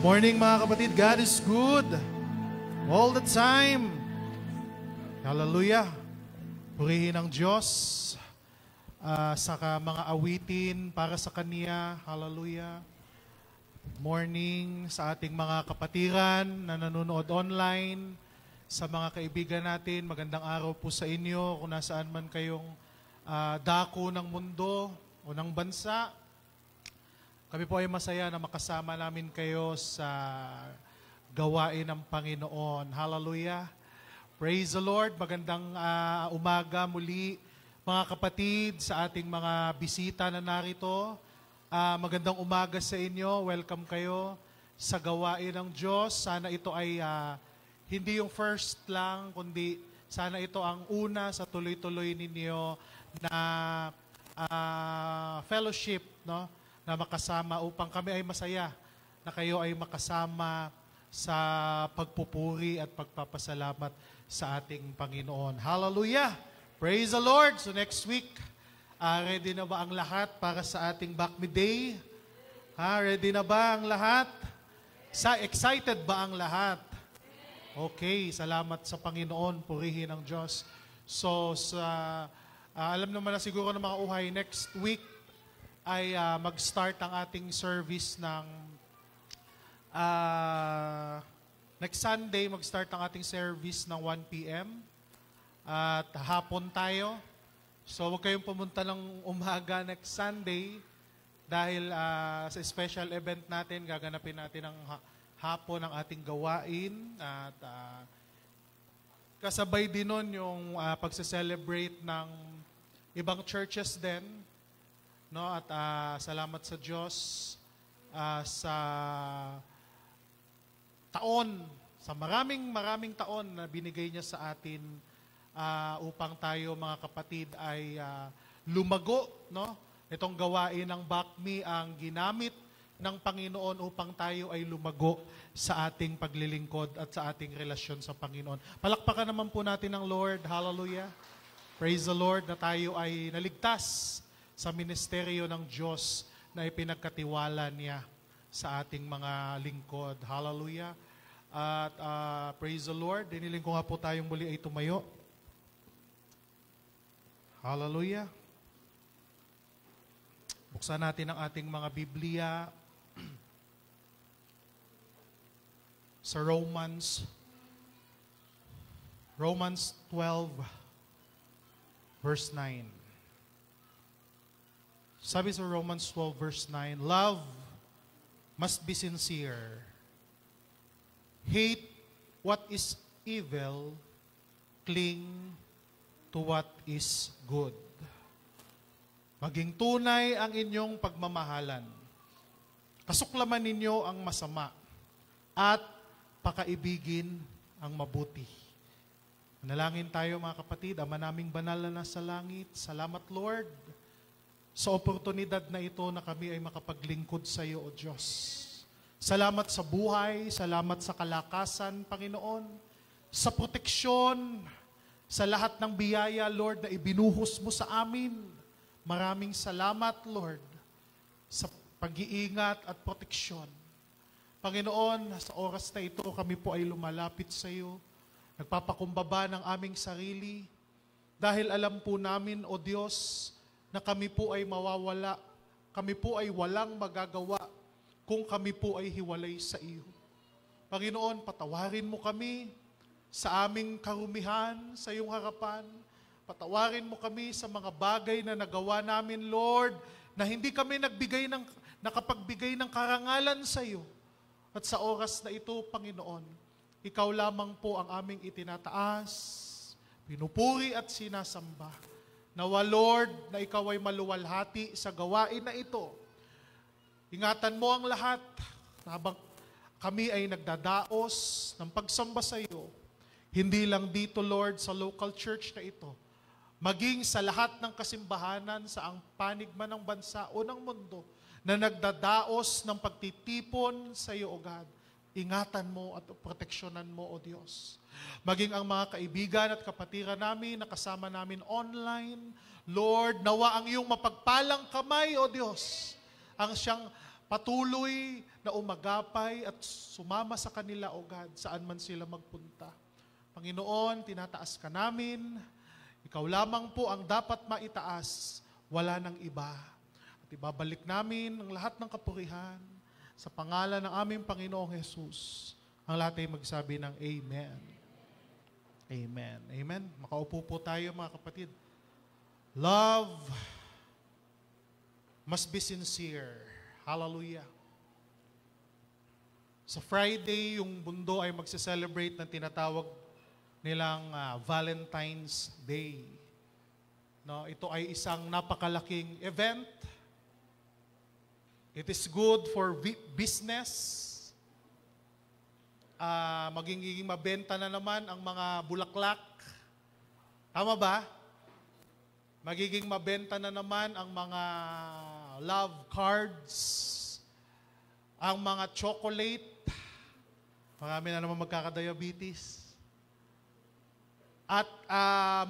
Morning mga kapatid, God is good all the time. Hallelujah. Purihin ang Diyos sa mga awitin para sa Kanya. Hallelujah. Morning sa ating mga kapatiran na nanonood online, sa mga kaibigan natin, magandang araw po sa inyo kung nasaan man kayong dako ng mundo o ng bansa. Kami po ay masaya na makasama namin kayo sa gawain ng Panginoon. Hallelujah. Praise the Lord. Magandang umaga muli mga kapatid sa ating mga bisita na narito. Magandang umaga sa inyo. Welcome kayo sa gawain ng Diyos. Sana ito ay hindi yung first lang, kundi sana ito ang una sa tuloy-tuloy ninyo na fellowship, no? Na makasama upang kami ay masaya na kayo ay makasama sa pagpupuri at pagpapasalamat sa ating Panginoon. Hallelujah! Praise the Lord! So next week, ready na ba ang lahat para sa ating Back-Me Day? Ready na ba ang lahat? Excited ba ang lahat? Okay, salamat sa Panginoon, purihin ang Diyos. So, alam naman na siguro ng mga uhay, next week ay mag-start ang ating service ng next Sunday, mag-start ang ating service ng 1 p.m. At hapon tayo. So, huwag kayong pumunta ng umaga next Sunday dahil sa special event natin, gaganapin natin ang hapon ang ating gawain at kasabay din nun yung pagse-celebrate ng ibang churches din, no? At salamat sa Diyos sa maraming taon na binigay niya sa atin upang tayo mga kapatid ay lumago, no? Itong gawain ng Back-Me ang ginamit ng Panginoon upang tayo ay lumago sa ating paglilingkod at sa ating relasyon sa Panginoon. Palakpakan naman po natin ang Lord. Hallelujah. Praise the Lord na tayo ay naligtas sa ministeryo ng Diyos na ipinagkatiwala niya sa ating mga lingkod. Hallelujah. At praise the Lord. Diniling ko nga po tayong muli ay tumayo. Hallelujah. Buksan natin ang ating mga Biblia sa Romans 12 verse 9. Sabi sa Romans 12 verse 9, love must be sincere. Hate what is evil, cling to what is good. Maging tunay ang inyong pagmamahalan. Kasuklaman ninyo ang masama at pakaibigin ang mabuti. Manalangin tayo mga kapatid. Ama naming banal na nasa langit, salamat Lord sa oportunidad na ito na kami ay makapaglingkod sa iyo, O Diyos. Salamat sa buhay, salamat sa kalakasan, Panginoon, sa proteksyon, sa lahat ng biyaya, Lord, na ibinuhos mo sa amin. Maraming salamat, Lord, sa pag-iingat at proteksyon. Panginoon, sa oras na ito, kami po ay lumalapit sa iyo, nagpapakumbaba ng aming sarili, dahil alam po namin, O Diyos, na kami po ay mawawala, kami po ay walang magagawa kung kami po ay hiwalay sa iyo. Panginoon, patawarin mo kami sa aming karumihan, sa iyong harapan. Patawarin mo kami sa mga bagay na nagawa namin, Lord, na hindi kami nakapagbigay ng karangalan sa iyo. At sa oras na ito, Panginoon, ikaw lamang po ang aming itinataas, pinupuri at sinasamba. Nawa, Lord, na ikaw ay maluwalhati sa gawain na ito. Ingatan mo ang lahat habang kami ay nagdadaos ng pagsamba sa iyo. Hindi lang dito, Lord, sa local church na ito, maging sa lahat ng kasimbahanan sa ang panig man ng bansa o ng mundo na nagdadaos ng pagtitipon sa iyo, O God. Ingatan mo at proteksyonan mo, O Diyos. Maging ang mga kaibigan at kapatiran namin, nakasama namin online, Lord, nawa ang iyong mapagpalang kamay, O Diyos, ang siyang patuloy na umagapay at sumama sa kanila, O God, saan man sila magpunta. Panginoon, tinataas ka namin. Ikaw lamang po ang dapat maitaas, wala nang iba. At ibabalik namin ang lahat ng kapurihan sa pangalan ng aming Panginoong Jesus. Ang lahat ay magsabi ng Amen. Amen. Amen. Makaupo po tayo mga kapatid. Love must be sincere. Hallelujah. Sa Friday, yung mundo ay magse-celebrate ng tinatawag nilang Valentine's Day. No, ito ay isang napakalaking event. It is good for business. Magiging mabenta na naman ang mga bulaklak. Tama ba? Magiging mabenta na naman ang mga love cards, ang mga chocolate. Marami na naman magkakadiabetes. At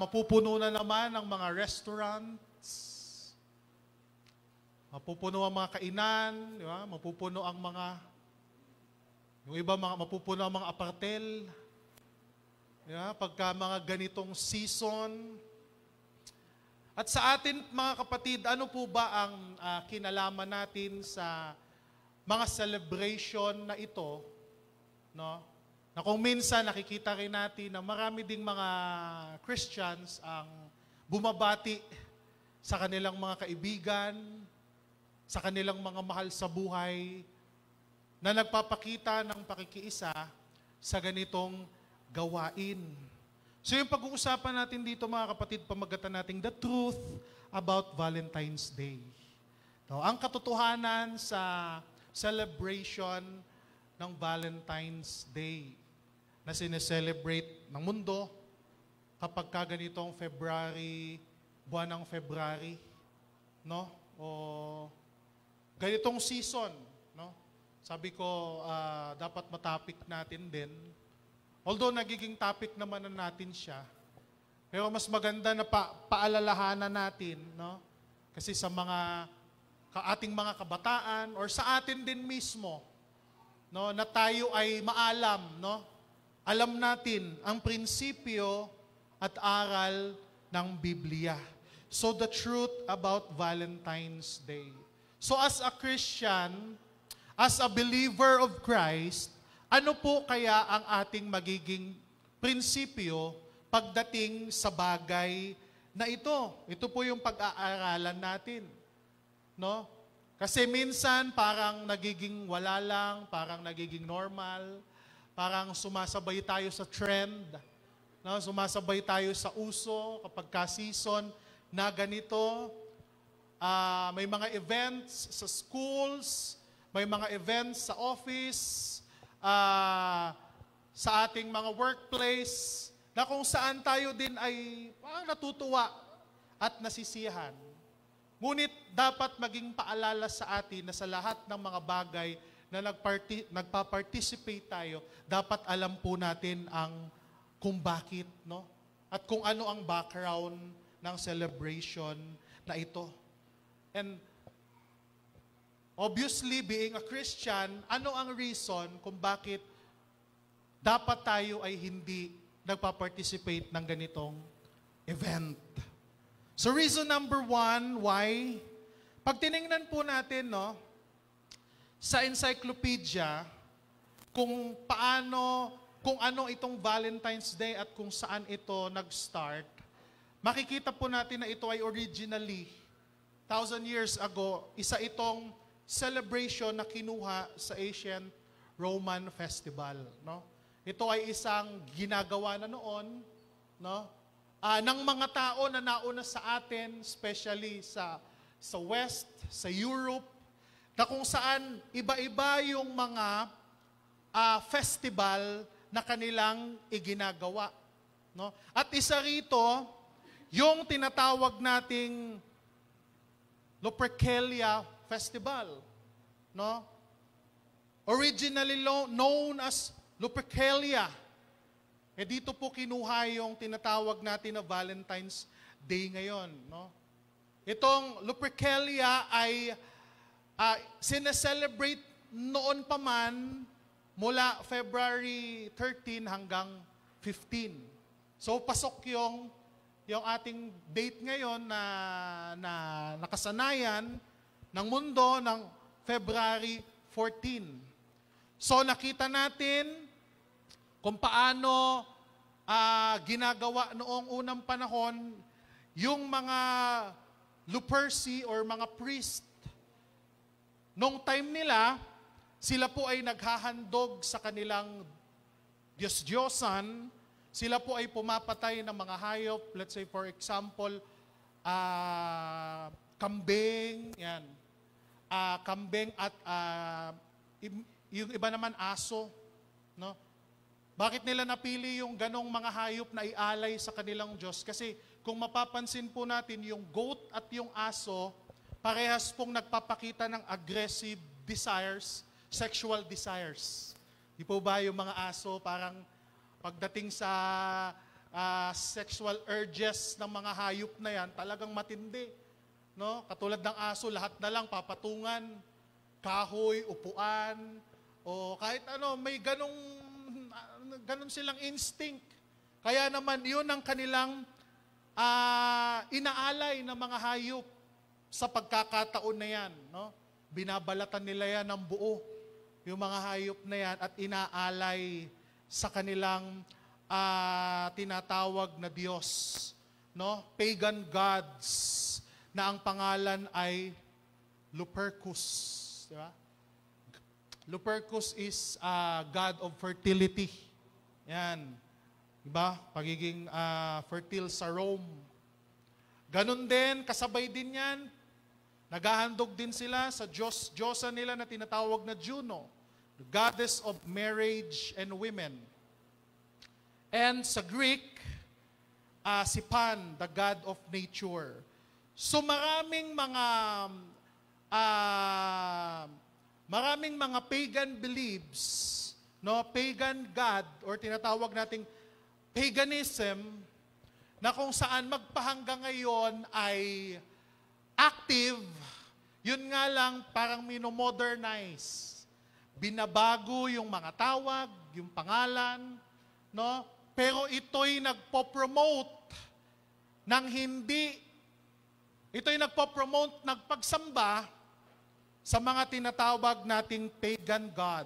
mapupuno na naman ang mga restaurants. Mapupuno ang mga kainan, di ba? Mapupuno ang mga, yung iba mapupuno ang mga apartel. Di ba? Pagka mga ganitong season. At sa atin, mga kapatid, ano po ba ang kinalaman natin sa mga celebration na ito? No? Na kung minsan nakikita rin natin na marami ding mga Christians ang bumabati sa kanilang mga kaibigan, sa kanilang mga mahal sa buhay, na nagpapakita ng pakikiisa sa ganitong gawain. So yung pag-uusapan natin dito mga kapatid, pamagatan natin the truth about Valentine's Day. No, ang katotohanan sa celebration ng Valentine's Day na sineselebrate ng mundo kapag ganitong February, buwan ng February, no? O ganitong season, no? Sabi ko, dapat matapik natin din. Although nagiging topic naman na natin siya, pero mas maganda na paalalahanan natin, no? Kasi sa ating mga kabataan or sa atin din mismo, no, na tayo ay maalam, no? Alam natin ang prinsipyo at aral ng Biblia. So the truth about Valentine's Day. So as a Christian, as a believer of Christ, ano po kaya ang ating magiging prinsipyo pagdating sa bagay na ito? Ito po yung pag-aaralan natin. No? Kasi minsan parang nagiging wala lang, parang nagiging normal, parang sumasabay tayo sa trend, no? Sumasabay tayo sa uso kapag ka-season na ganito. May mga events sa schools, may mga events sa office, sa ating mga workplace, na kung saan tayo din ay natutuwa at nasisiyahan. Ngunit dapat maging paalala sa atin na sa lahat ng mga bagay na nagpa-participate tayo, dapat alam po natin kung bakit, no? At kung ano ang background ng celebration na ito. And obviously, being a Christian, ano ang reason kung bakit dapat tayo ay hindi nagpa-participate ng ganitong event? So reason number 1, why? Pag tinignan po natin, no, sa encyclopedia, kung ano itong Valentine's Day at kung saan ito nag-start, makikita po natin na ito ay originally, 1,000 years ago, isa itong celebration na kinuha sa ancient Roman festival, no? Ito ay isang ginagawa na noon, no? Ng mga tao na nauna sa atin, especially sa West, sa Europe, na kung saan iba-iba yung mga festival na kanilang iginagawa, no? At isa rito, yung tinatawag nating Lupercalia Festival, no? Originally known as Lupercalia. Dito po kinuha yung tinatawag natin na Valentine's Day ngayon, no? Itong Lupercalia ay sineselebrate noon pa man mula February 13 hanggang 15. So pasok yung ating date ngayon na nakasanayan ng mundo ng February 14. So nakita natin kung paano ginagawa noong unang panahon yung mga leprosy or mga priest. Nung time nila, sila po ay naghahandog sa kanilang Diyos-Diyosan. Sila po ay pumapatay ng mga hayop. Let's say for example, kambing, yan. Kambing at yung iba naman aso, no? Bakit nila napili yung ganong mga hayop na ialay sa kanilang Diyos? Kasi kung mapapansin po natin, yung goat at yung aso, parehas pong nagpapakita ng aggressive desires, sexual desires. Di po ba yung mga aso parang pagdating sa sexual urges ng mga hayop na yan, talagang matindi. No? Katulad ng aso, lahat na lang papatungan, kahoy, upuan, o kahit ano, may ganun silang instinct. Kaya naman, yun ang kanilang inaalay ng mga hayop sa pagkakataon na yan. No? Binabalatan nila yan ng buo, yung mga hayop na yan, at inaalay sa kanilang tinatawag na Diyos. No? Pagan gods na ang pangalan ay Lupercus. Di ba? Lupercus is god of fertility. Yan. Diba? Pagiging fertile sa Rome. Ganon din, kasabay din yan. Naghahandog din sila sa Diyosa nila na tinatawag na Juno, the goddess of marriage and women. And sa Greek, si Pan, the god of nature. So maraming mga pagan beliefs, no, pagan god or tinatawag nating paganism na kung saan magpahanggang ngayon ay active, yun nga lang parang minomodernize. Binabago yung mga tawag, yung pangalan, no? Pero ito'y nagpo-promote ng nagpagsamba sa mga tinatawag nating pagan god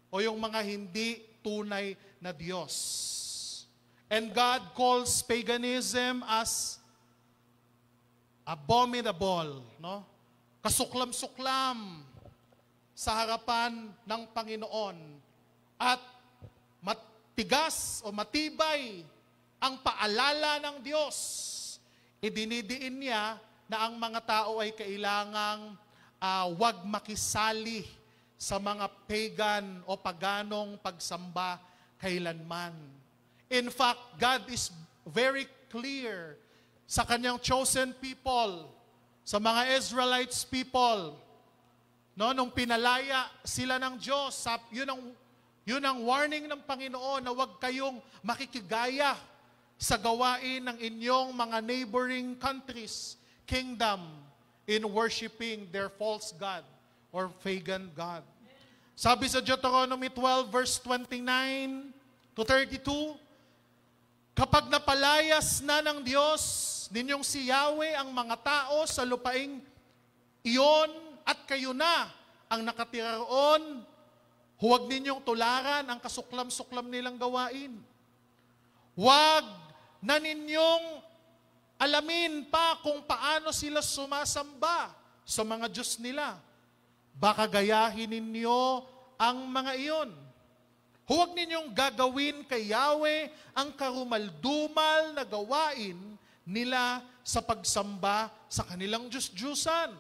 o yung mga hindi tunay na Diyos. And God calls paganism as abominable, no? Kasuklam-suklam sa harapan ng Panginoon. At matigas o matibay ang paalala ng Diyos. Idinidiin niya na ang mga tao ay kailangang wag makisali sa mga pagan o paganong pagsamba kailanman. In fact, God is very clear sa kanyang chosen people, sa mga Israelites people, no, nung pinalaya sila ng Diyos, yun ang warning ng Panginoon na huwag kayong makikigaya sa gawain ng inyong mga neighboring countries, kingdom, in worshiping their false god or pagan god. Sabi sa Deuteronomy 12 verse 29 to 32, kapag napalayas na ng Diyos ninyong si Yahweh ang mga tao sa lupaing iyon at kayo na ang nakatira roon, huwag ninyong tularan ang kasuklam-suklam nilang gawain. Huwag na ninyong alamin pa kung paano sila sumasamba sa mga Diyos nila. Baka gayahin ninyo ang mga iyon. Huwag ninyong gagawin kay Yahweh ang karumaldumal na gawain nila sa pagsamba sa kanilang Diyos-Diyusan.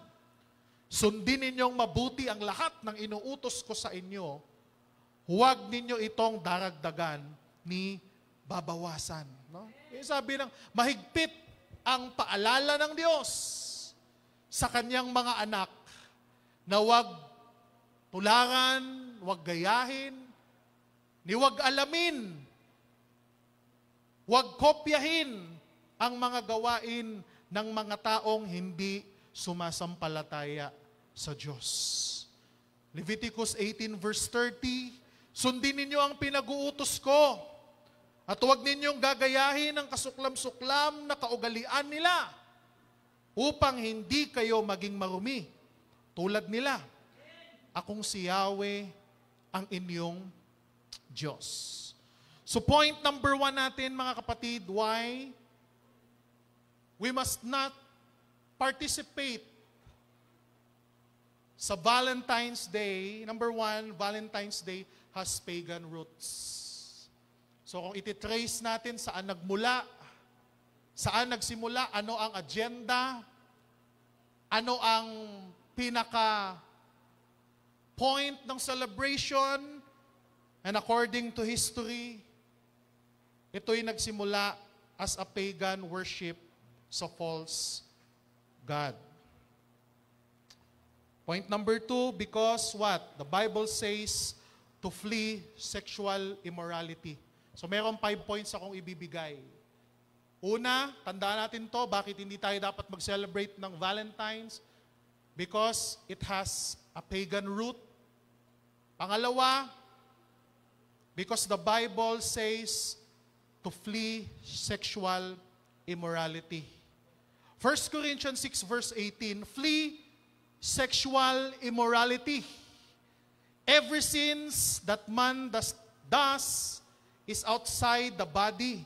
Sundin ninyong mabuti ang lahat ng inuutos ko sa inyo. Huwag ninyo itong daragdagan ni babawasan. No? Sabi ng mahigpit ang paalala ng Diyos sa kanyang mga anak na huwag tularan, huwag gayahin, ni huwag alamin, huwag kopyahin ang mga gawain ng mga taong hindi sumasampalataya sa Diyos. Leviticus 18 verse 30, sundin ninyo ang pinag-uutos ko at huwag ninyong gagayahin ang kasuklam-suklam na kaugalian nila upang hindi kayo maging marumi tulad nila. Akong si Yahweh ang inyong Diyos. So point number 1 natin mga kapatid, why we must not participate sa Valentine's Day. Number 1, Valentine's Day has pagan roots. So kung ititrace natin saan nagmula, saan nagsimula, ano ang agenda, ano ang pinaka-point ng celebration, and according to history, ito'y nagsimula as a pagan worship sa false God. Point number 2, because what? The Bible says to flee sexual immorality. So meron 5 points akong ibibigay. Una, tandaan natin to, bakit hindi tayo dapat mag-celebrate ng Valentine's? Because it has a pagan root. Pangalawa, because the Bible says to flee sexual immorality. 1 Corinthians 6 verse 18, flee sexual immorality. Every sins that man does is outside the body.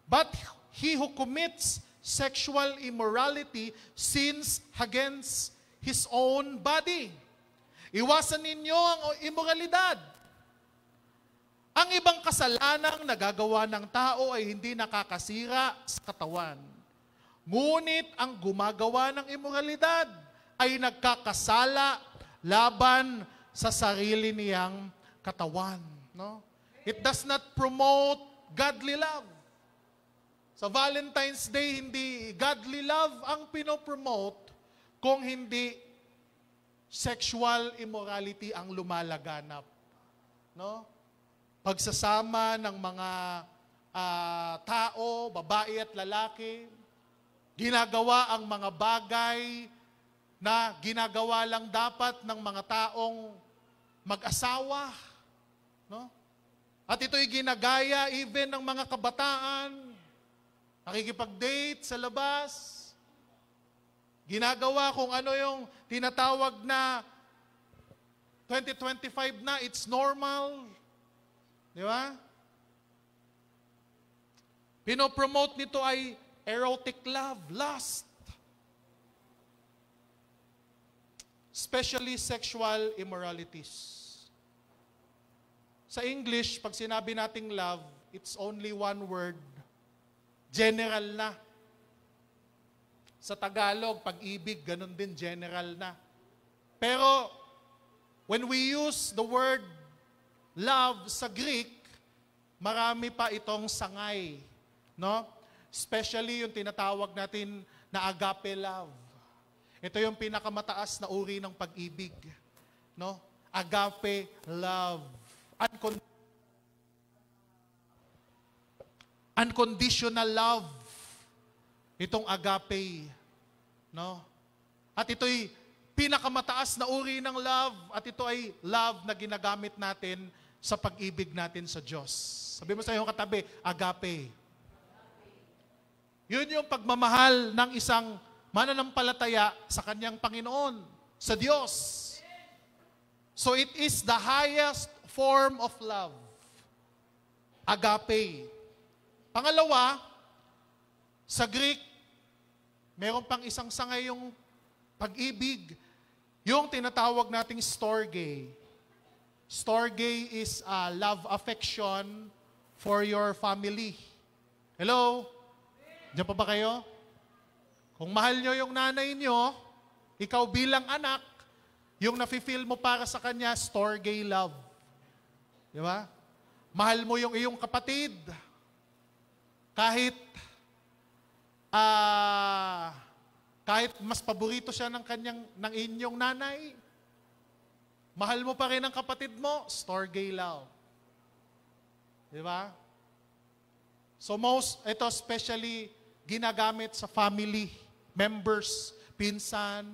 But he who commits sexual immorality sins against his own body. Iwasan ninyo ang immoralidad. Ang ibang kasalanang nagagawa ng tao ay hindi nakakasira sa katawan. Ngunit ang gumagawa ng immoralidad ay nagkakasala laban sa sarili niyang katawan. No? It does not promote godly love. Sa Valentine's Day, hindi godly love ang pinopromote kung hindi sexual immorality ang lumalaganap. No? Pagsasama ng mga tao, babae at lalaki, ginagawa ang mga bagay na ginagawa lang dapat ng mga taong mag-asawa. No? At ito'y ginagaya even ng mga kabataan, nakikipag-date sa labas, ginagawa kung ano yung tinatawag na 2025 na, it's normal. Di ba? Pinopromote nito ay erotic love, lust. Especially sexual immoralities. Sa English, pag sinabi nating love, it's only one word. General na. Sa Tagalog, pag-ibig, ganun din, general na. Pero, when we use the word love sa Greek, marami pa itong sangay. No? Especially yung tinatawag natin na agape love. Ito yung pinakamataas na uri ng pag-ibig. No? Agape love. Unconditional love. Itong agape. No? At ito'y pinakamataas na uri ng love at ito ay love na ginagamit natin sa pag-ibig natin sa Diyos. Sabi mo sa iyong katabi, agape. Yun yung pagmamahal ng isang mananampalataya sa kanyang Panginoon, sa Diyos. So it is the highest form of love. Agape. Pangalawa, sa Greek, meron pang isang sangay yung pag-ibig, yung tinatawag nating storge. Storge is a love affection for your family. Hello? Diyan pa ba kayo? Kung mahal nyo yung nanay nyo, ikaw bilang anak, yung nafe-feel mo para sa kanya, storge love. Di ba? Mahal mo yung iyong kapatid. Kahit mas paborito siya ng inyong nanay, mahal mo pa rin ang kapatid mo, storge love. Di ba? So ito especially ginagamit sa family members, pinsan,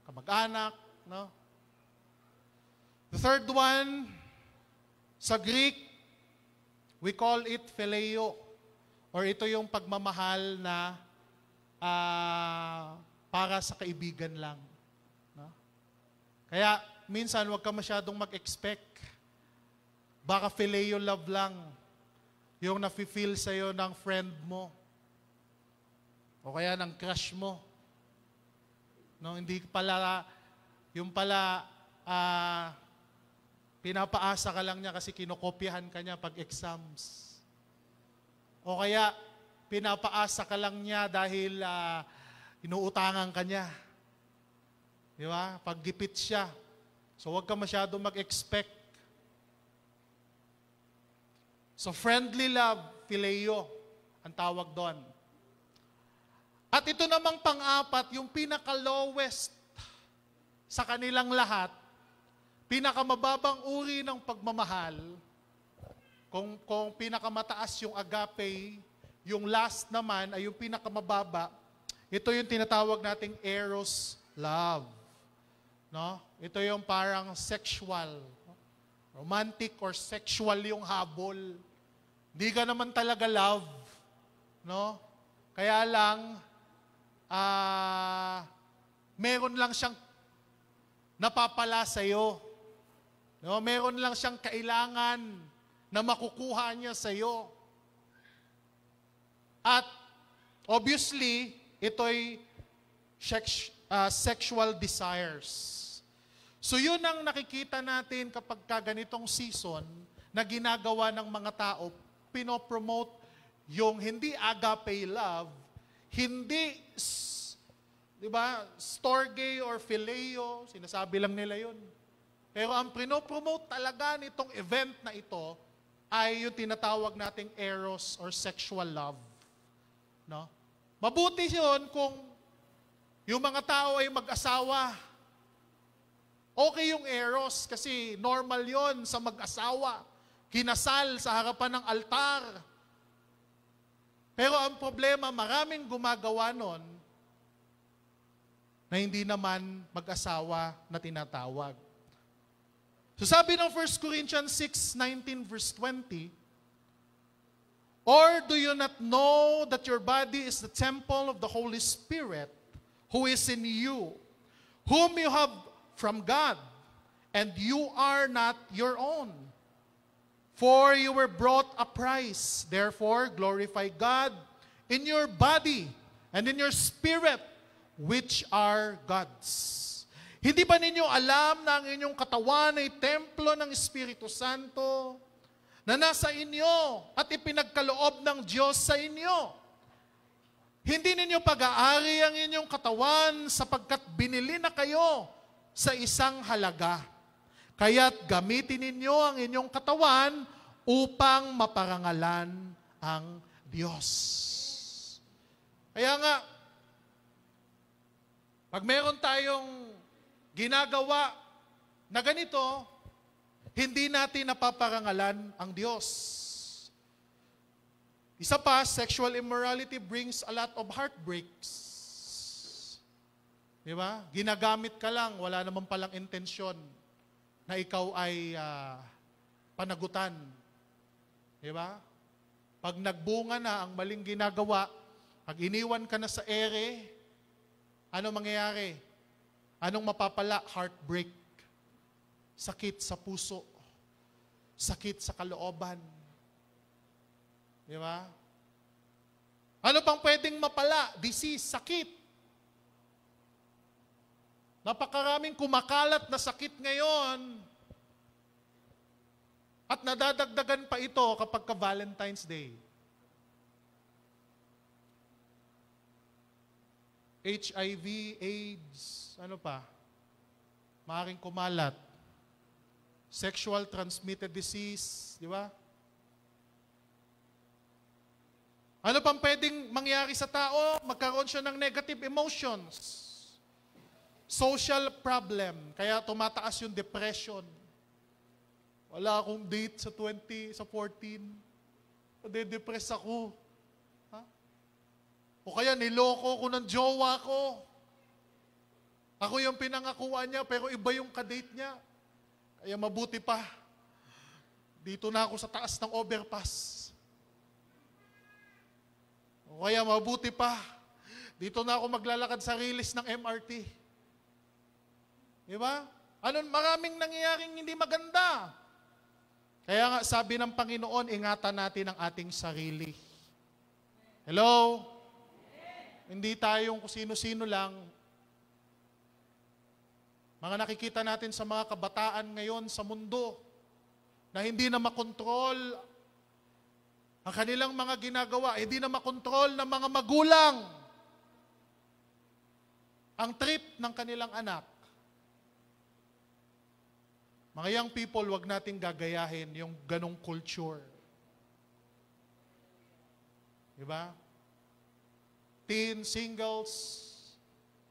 kamag-anak, No? The third one, sa Greek, we call it phileo. Or ito yung pagmamahal na para sa kaibigan lang. No? Kaya, minsan, huwag ka masyadong mag-expect. Baka phileo love lang yung nafe-feel sa'yo ng friend mo. O kaya ng crush mo. No, hindi pala, yung pala, pinapaasa ka lang niya kasi kinokopyahan ka niya pag exams. O kaya, pinapaasa ka lang niya dahil inuutangan ka niya. Di ba? Pag gipit siya. So, huwag ka masyado mag-expect. So, friendly love, phileo, ang tawag doon. At ito namang pang-apat, yung pinaka-lowest sa kanilang lahat, pinakamababang uri ng pagmamahal, kung pinakamataas yung agape, yung last naman ay yung pinakamababa, ito yung tinatawag nating eros love. No? Ito yung parang sexual, romantic or sexual yung habol. Hindi ka naman talaga love. No? Kaya lang, meron lang siyang napapala sa'yo. No? Meron lang siyang kailangan na makukuha niya sa'yo. At obviously, ito'y sexual desires. So yun ang nakikita natin kapag ganitong season na ginagawa ng mga tao, pinopromote yung hindi agape love, hindi, di ba, storge or phileo, sinasabi lang nila yun. Pero ang pinopromote talaga nitong event na ito ay yung tinatawag nating eros or sexual love. No? Mabuti yun kung yung mga tao ay mag-asawa. Okay yung eros kasi normal yon sa mag-asawa. Kinasal sa harapan ng altar. Pero ang problema, maraming gumagawa nun na hindi naman mag-asawa na tinatawag. So sabi ng 1 Corinthians 6:19 verse 20, or do you not know that your body is the temple of the Holy Spirit who is in you, whom you have from God, and you are not your own? For you were brought a price. Therefore, glorify God in your body and in your spirit, which are God's. Hindi ba ninyo alam na ang inyong katawan ay templo ng Espiritu Santo na nasa inyo at ipinagkaloob ng Diyos sa inyo? Hindi ninyo pag-aari ang inyong katawan sapagkat binili na kayo sa isang halaga. Kaya't gamitin ninyo ang inyong katawan upang maparangalan ang Diyos. Kaya nga, pag meron tayong ginagawa na ganito, hindi natin napaparangalan ang Diyos. Isa pa, sexual immorality brings a lot of heartbreaks. Di ba? Ginagamit ka lang, wala naman palang intensyon na ikaw ay panagutan. Di ba? Pag nagbunga na ang maling ginagawa, pag iniwan ka na sa ere, ano mangyayari? Anong mapapala? Heartbreak. Sakit sa puso. Sakit sa kalooban. Di ba? Ano pang pwedeng mapala? Disease, sakit. Napakaraming kumakalat na sakit ngayon. At nadadagdagan pa ito kapag ka-Valentine's Day. HIV, AIDS, ano pa? Maaaring kumalat. Sexual transmitted disease, di ba? Ano pang pwedeng mangyari sa tao? Magkaroon siya ng negative emotions. Social problem, kaya tumataas yung depression. Wala akong date sa 20, sa 14. Nade-depress ako. Ha? O kaya niloko ko ng jowa ko. Ako yung pinangakuan niya, pero iba yung kadate niya. Kaya mabuti pa, dito na ako sa taas ng overpass. O kaya mabuti pa, dito na ako maglalakad sa release ng MRT. Di ba? Maraming nangyayaring hindi maganda. Kaya nga sabi ng Panginoon, ingatan natin ang ating sarili. Hello? Hindi tayong kung sino-sino lang. Mga nakikita natin sa mga kabataan ngayon sa mundo na hindi na makontrol ang kanilang mga ginagawa, hindi na makontrol ng mga magulang ang trip ng kanilang anak. Mga young people, wag nating gagayahin yung ganong culture. Diba? Teen, singles,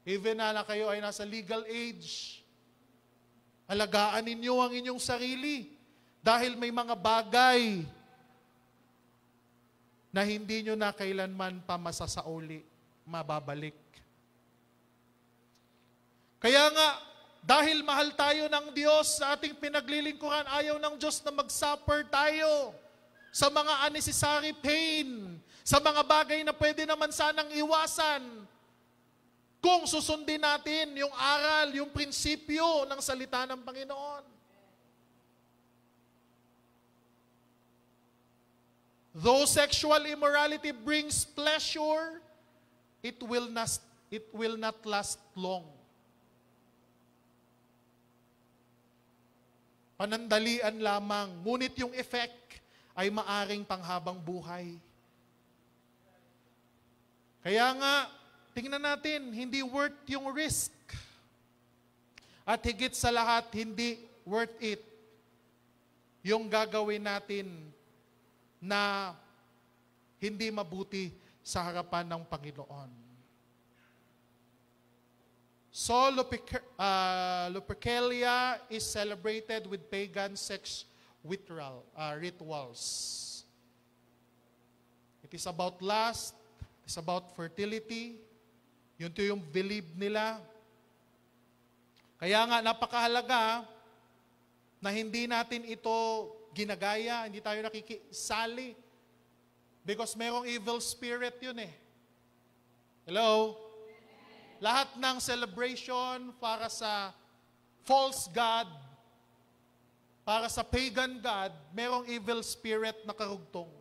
even na kayo ay nasa legal age, alagaan ninyo ang inyong sarili dahil may mga bagay na hindi nyo na kailanman pa masasauli, mababalik. Kaya nga, dahil mahal tayo ng Diyos sa ating pinaglilingkuran, ayaw ng Diyos na mag-suffer tayo sa mga unnecessary pain, sa mga bagay na pwede naman sanang iwasan kung susundin natin yung aral, yung prinsipyo ng salita ng Panginoon. Though sexual immorality brings pleasure, it will not last long. Panandalian lamang, ngunit yung effect ay maaring panghabang buhay. Kaya nga, tingnan natin, hindi worth yung risk. At higit sa lahat, hindi worth it yung gagawin natin na hindi mabuti sa harapan ng Panginoon. So, Lupercalia is celebrated with pagan sex rituals. It is about lust, it's about fertility. Yun to yung believe nila. Kaya nga, napakahalaga na hindi natin ito ginagaya, hindi tayo nakikisali. Because merong evil spirit yun eh. Hello? Lahat ng celebration para sa false God, para sa pagan God, merong evil spirit na karugtong.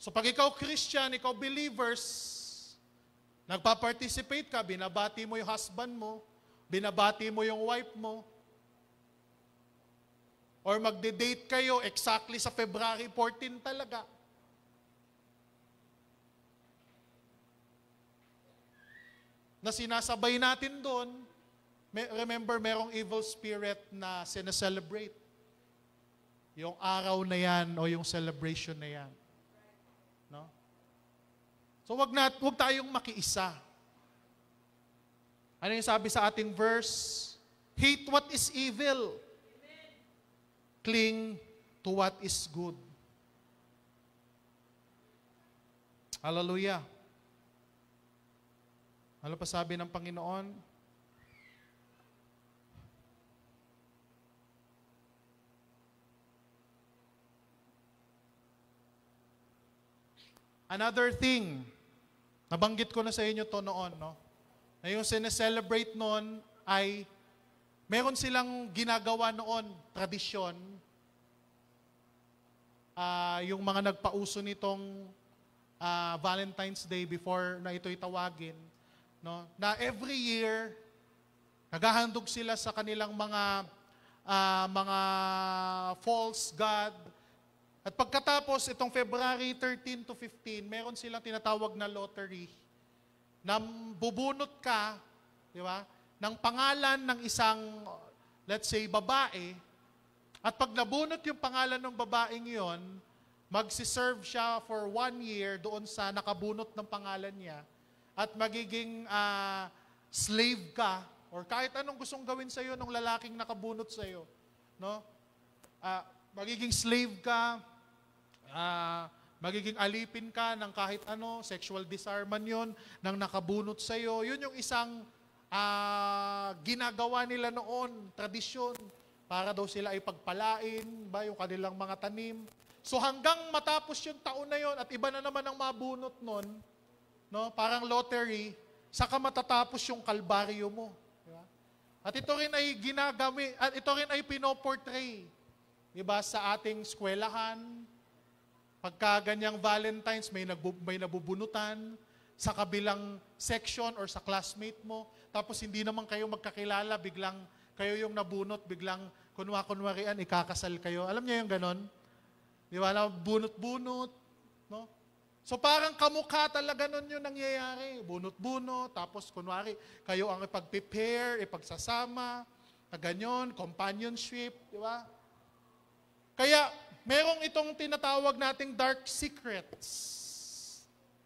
So pag ikaw Christian, ikaw believers, nagpa-participate ka, binabati mo yung husband mo, binabati mo yung wife mo, or magde-date kayo exactly sa February 14 talaga. Na sinasabay natin doon, remember, merong evil spirit na sineselebrate. Yung araw na yan o yung celebration na yan. No? So wag tayong makiisa. Ano yung sabi sa ating verse? Hate what is evil. Cling to what is good. Hallelujah. Ano pa sabi ng Panginoon? Another thing, nabanggit ko na sa inyo to noon, no? Na yung sineselebrate noon ay meron silang ginagawa noon, tradisyon, yung mga nagpauso nitong Valentine's Day before na ito'y tawagin, no? Na every year, naghahandog sila sa kanilang mga false god. At pagkatapos, itong February 13 to 15, meron silang tinatawag na lottery na bubunot ka, di ba, ng pangalan ng isang, let's say, babae. At pag nabunot yung pangalan ng babaeng yon, magsiserve siya for 1 year doon sa nakabunot ng pangalan niya. At magiging slave ka, or kahit anong gustong gawin sa'yo ng lalaking nakabunot sa'yo. No? Magiging slave ka, magiging alipin ka ng kahit ano, sexual disarmament yon ng nakabunot sa'yo. Yun yung isang ginagawa nila noon, tradisyon, para daw sila ay pagpalain, ba, yung kanilang mga tanim. So hanggang matapos yung taon na yon at iba na naman ang mabunot noon, no? Parang lottery, saka matatapos yung kalbaryo mo. Di ba? At ito rin ay ginagamit, at ito rin ay pinoportray, di ba, sa ating eskwelahan. Pagka ganyang Valentine's, may nabubunutan sa kabilang section or sa classmate mo. Tapos hindi naman kayo magkakilala, biglang kayo yung nabunot, biglang kunwarian, ikakasal kayo. Alam niyo yung ganon? Di ba? Bunot-bunot. No? So parang kamukha talaga nun yung nangyayari. Bunot-bunot, tapos kunwari, kayo ang ipag-prepare, ipagsasama, na ganyan, companionship, di ba? Kaya, merong itong tinatawag nating dark secrets.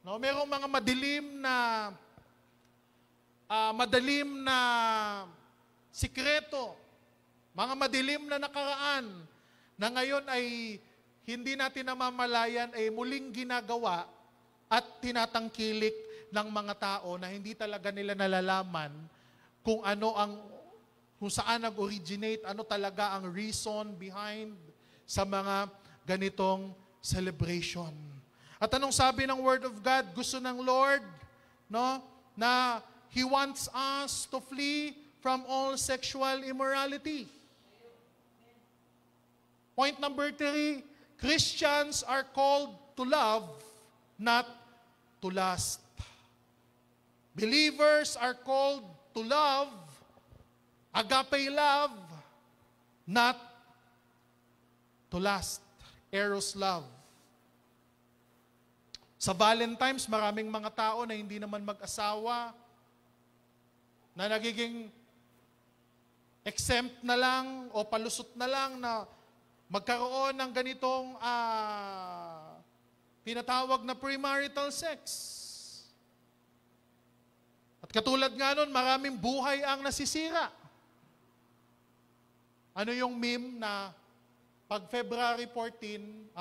No, merong mga madilim na sikreto, mga madilim na nakaraan na ngayon ay hindi natin namamalayan ay muling ginagawa at tinatangkilik ng mga tao na hindi talaga nila nalalaman kung saan nag-originate, ano talaga ang reason behind sa mga ganitong celebration. At anong sabi ng Word of God? Gusto ng Lord, no, na He wants us to flee from all sexual immorality. Point number 3, Christians are called to love, not to lust. Believers are called to love, agape love, not to lust, eros love. Sa Valentine's, maraming mga tao na hindi naman mag-asawa, na nagiging exempt na lang o palusot na lang na magkaroon ng ganitong tinatawag na premarital sex. At katulad nga nun, maraming buhay ang nasisira. Ano yung meme na pag February 14,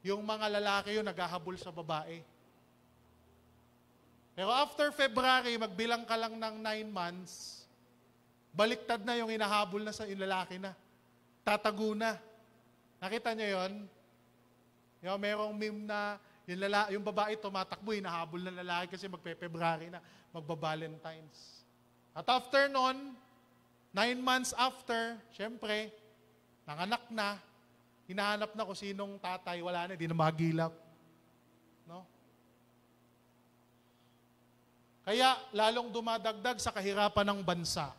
yung mga lalaki yung naghahabol sa babae. Pero after February, magbilang ka lang ng 9 months, baliktad na yung hinahabol na sa yung lalaki na. Tatago na. Nakita niyo yun? Yung merong meme na yung babae tumatakbo, hinahabol ng lalaki kasi magpe-February na, magba-Valentine's. At after nun, 9 months after, syempre, nanganak na, hinahanap na kung sinong tatay, wala na, di na magilap. No? Kaya, lalong dumadagdag sa kahirapan ng bansa.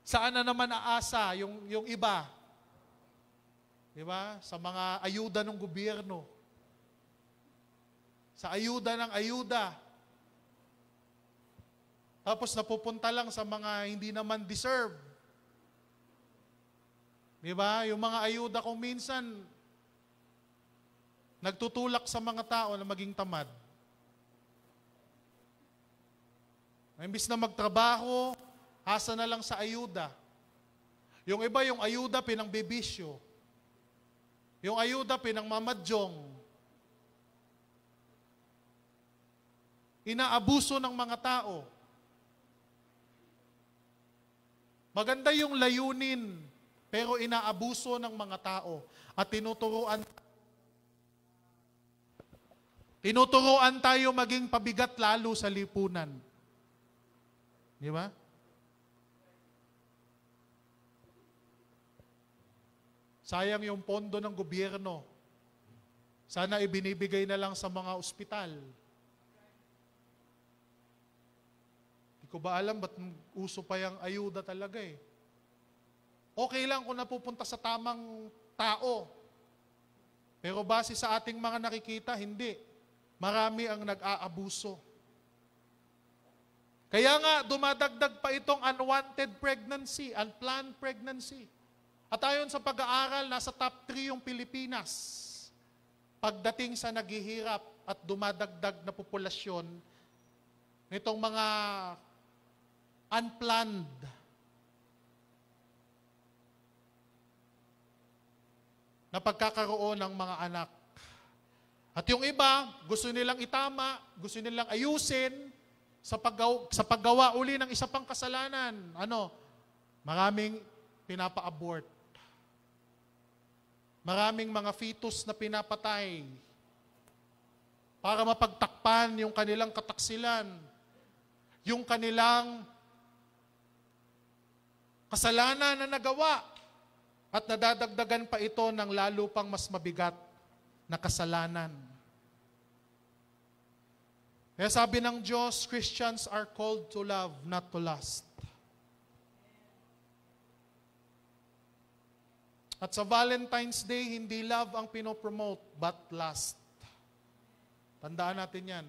Saan na naman aasa yung iba? Di ba? Sa mga ayuda ng gobyerno. Sa ayuda ng ayuda. Tapos napupunta lang sa mga hindi naman deserve. Di ba? Yung mga ayuda kung minsan nagtutulak sa mga tao na maging tamad. Imbis na magtrabaho, asa na lang sa ayuda. Yung iba, yung ayuda pinangbibisyo. Yung ayuda pinangmamadyong. Inaabuso ng mga tao. Maganda yung layunin, pero inaabuso ng mga tao at tinuturuan tayo maging pabigat lalo sa lipunan. Di ba? Sayang yung pondo ng gobyerno. Sana ibinibigay na lang sa mga ospital. Hindi ko ba alam ba't uso pa yung ayuda talaga eh. Okay lang kung napupunta sa tamang tao. Pero base sa ating mga nakikita, hindi. Marami ang nag-aabuso. Kaya nga, dumadagdag pa itong unwanted pregnancy, unplanned pregnancy. At ayon sa pag-aaral, nasa top 3 yung Pilipinas. Pagdating sa naghihirap at dumadagdag na populasyon nitong mga unplanned na pagkakaroon ng mga anak. At yung iba, gusto nilang itama, gusto nilang ayusin, sa paggawa uli ng isa pang kasalanan, maraming pinapa-abort. Maraming mga fetus na pinapatay para mapagtakpan yung kanilang kataksilan, yung kanilang kasalanan na nagawa, at nadadagdagan pa ito ng lalo pang mas mabigat na kasalanan. Kaya sabi ng Diyos, Christians are called to love, not to lust. At sa Valentine's Day, hindi love ang pinopromote, but lust. Tandaan natin yan.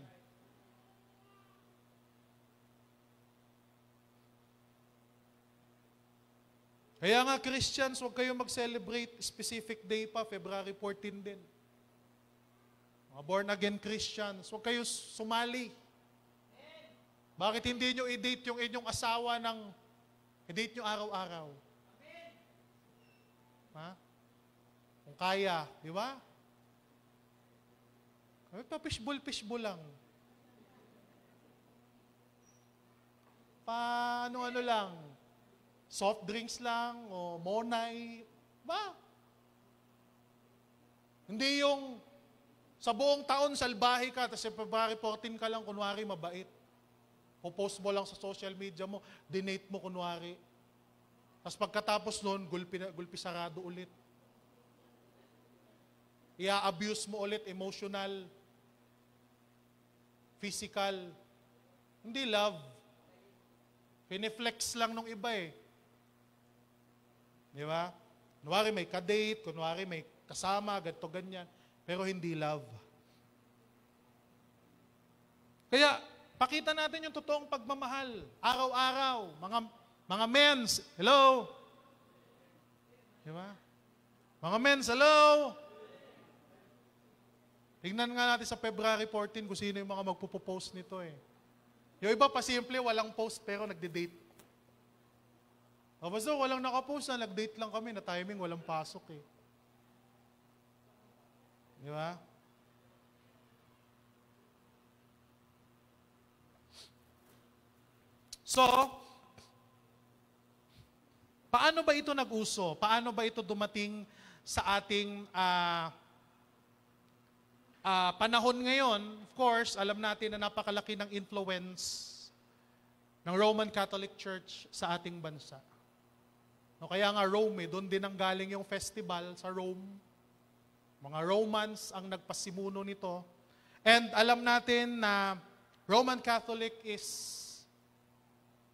Kaya nga Christians, huwag kayong mag-celebrate specific day pa, February 14 din. Mga born-again Christians, huwag kayo sumali. Bakit hindi nyo i-date yung inyong asawa i-date nyo araw-araw? Ha? Kung kaya, di ba? Fishbowl lang. Ano lang. Soft drinks lang, o monay. Ba? Hindi yung sa buong taon salbahe ka, tapos February 14 ka lang, kunwari mabait. Post mo lang sa social media mo, dinate mo kunwari. Tapos pagkatapos nun, gulpi sarado ulit. I-abuse mo ulit, emotional, physical. Hindi love. Piniflex lang nung iba eh. Di ba? Kunwari may kadate, kunwari may kasama, ganito, ganyan. Pero hindi love. Kaya, pakita natin yung totoong pagmamahal. Araw-araw. Mga mens, hello? Di ba? Mga mens, hello? Tingnan nga natin sa February 14 kung sino yung mga magpupost nito eh. Yung iba pa simple, walang post pero nagde-date. Basta walang nakapost na, nag-date lang kami na timing, walang pasok eh. Di ba? So, paano ba ito nag-uso? Paano ba ito dumating sa ating panahon ngayon? Of course, alam natin na napakalaki ng influence ng Roman Catholic Church sa ating bansa. No, kaya nga Rome, doon din ang galing yung festival sa Rome. Mga Romans ang nagpasimuno nito. And alam natin na Roman Catholic is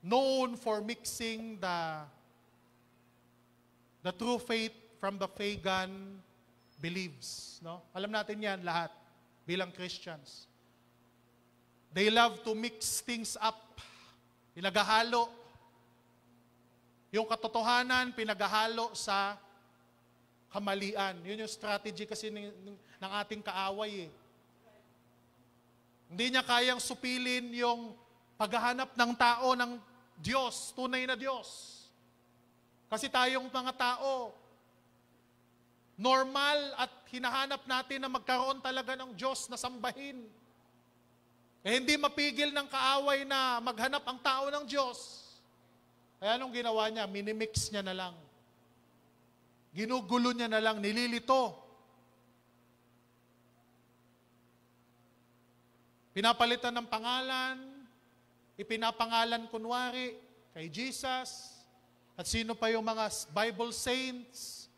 known for mixing the true faith from the pagan beliefs. No? Alam natin yan lahat bilang Christians. They love to mix things up. Pinaghahalo. Yung katotohanan, pinaghahalo sa kamalian. Yun yung strategy kasi ng ating kaaway eh. Hindi niya kayang supilin yung paghahanap ng tao ng Diyos, tunay na Diyos. Kasi tayong mga tao, normal at hinahanap natin na magkaroon talaga ng Diyos na sambahin. Eh hindi mapigil ng kaaway na maghanap ang tao ng Diyos. Kaya anong ginawa niya? Minimix niya na lang. Ginugulo niya na lang, nililito. Pinapalitan ng pangalan, ipinapangalan kunwari kay Jesus, at sino pa yung mga Bible saints,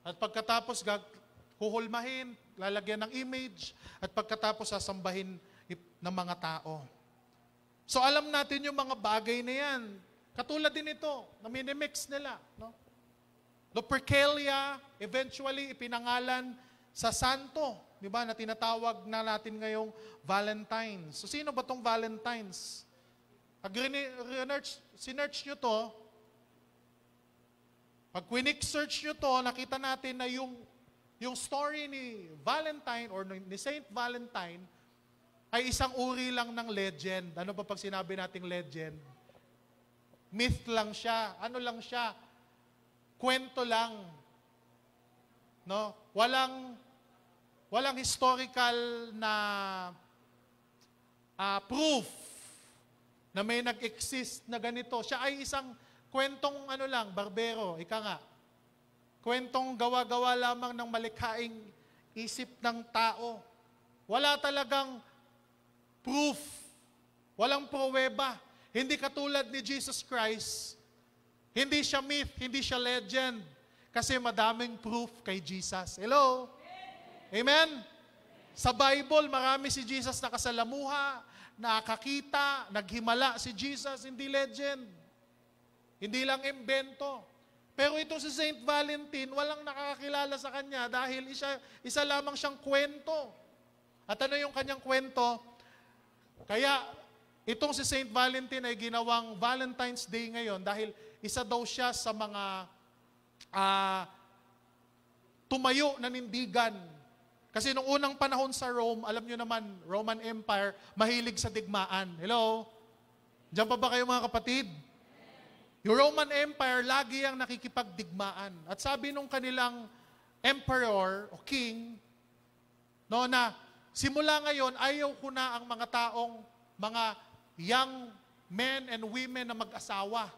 at pagkatapos huhulmahin, lalagyan ng image, at pagkatapos sasambahin ng mga tao. So alam natin yung mga bagay na yan. Katulad din ito, na minimix nila. No? Lupercalia, eventually ipinangalan sa santo, di ba, na tinatawag na natin ngayong Valentine's. So sino ba tong Valentine's? Pag sinerch nyo to, pag quick-search nyo to, nakita natin na yung story ni Valentine or ni Saint Valentine ay isang uri lang ng legend. Ano ba pag sinabi nating legend? Myth lang siya. Ano lang siya? Kwento lang. No? Walang historical na proof na may nag-exist na ganito. Siya ay isang kwentong barbero, ika nga. Kwentong gawa-gawa lamang ng malikhaing isip ng tao. Wala talagang proof. Walang pruweba. Hindi katulad ni Jesus Christ. Hindi siya myth, hindi siya legend. Kasi madaming proof kay Jesus. Hello? Amen? Sa Bible, marami si Jesus nakasalamuha, nakakita, naghimala si Jesus, hindi legend. Hindi lang imbento. Pero ito si Saint Valentine, walang nakakakilala sa kanya dahil isa lamang siyang kwento. At ano yung kanyang kwento? Kaya itong si Saint Valentine ay ginawang Valentine's Day ngayon dahil isa daw siya sa mga tumayo na nindigan. Kasi nung unang panahon sa Rome, alam nyo naman, Roman Empire, mahilig sa digmaan. Hello? Diyan pa ba kayo mga kapatid? Yung Roman Empire, lagi ang nakikipagdigmaan. At sabi nung kanilang emperor o king, no, na simula ngayon, ayaw ko na ang mga taong, mga young men and women na mag-asawa.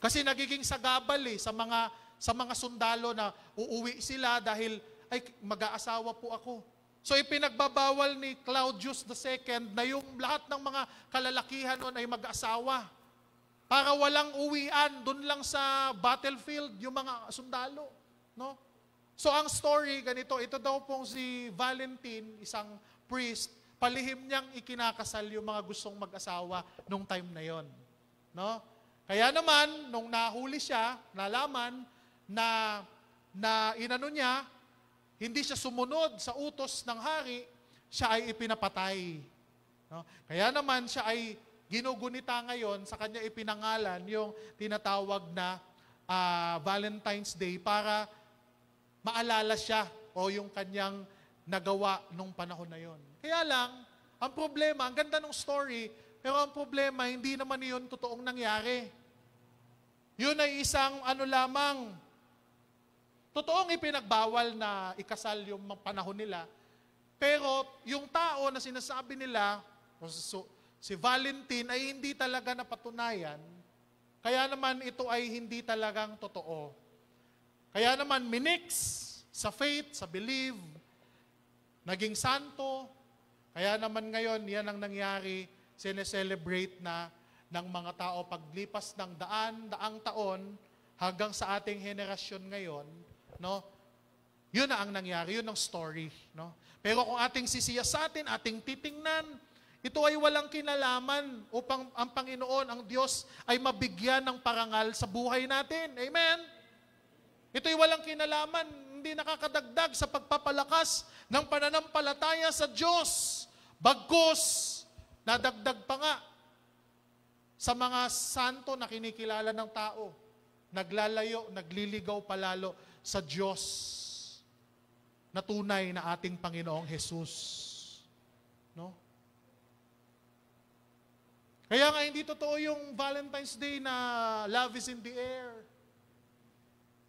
Kasi nagiging sagabal sa mga sundalo na uuwi sila dahil ay mag-aasawa po ako. So ipinagbabawal ni Claudius II na yung lahat ng mga kalalakihan noon ay mag-asawa. Para walang uwian, dun lang sa battlefield yung mga sundalo. No? So ang story, ganito, ito daw pong si Valentine, isang priest, palihim niyang ikinakasal yung mga gustong mag-asawa nung time na yon. No? Kaya naman, nung nahuli siya, nalaman na inano niya, hindi siya sumunod sa utos ng hari, siya ay ipinapatay. No? Kaya naman siya ay ginugunita ngayon, sa kanya ipinangalan yung tinatawag na Valentine's Day para maalala siya o yung kanyang nagawa nung panahon na yon. Kaya lang, ang problema, ang ganda ng story, pero ang problema, hindi naman yun totoong nangyari. Yun ay isang lamang, totoong ipinagbawal na ikasal yung panahon nila, pero yung tao na sinasabi nila, si Valentine ay hindi talaga napatunayan, kaya naman ito ay hindi talagang totoo. Kaya naman minix sa faith, sa believe, naging santo, kaya naman ngayon yan ang nangyari, sineselebrate na ng mga tao paglipas ng daang taon hanggang sa ating henerasyon ngayon, no? Yun na ang nangyari, yun ang story, no? Pero kung ating sisiyasatin, ating titingnan, ito ay walang kinalaman upang ang Panginoon, ang Diyos, ay mabigyan ng parangal sa buhay natin. Amen? Ito ay walang kinalaman, hindi nakakadagdag sa pagpapalakas ng pananampalataya sa Diyos. Bagkus, nadagdag pa nga sa mga santo na kinikilala ng tao. Naglalayo, nagliligaw palalo sa Diyos na tunay na ating Panginoong Jesus. No? Kaya nga hindi totoo yung Valentine's Day na love is in the air.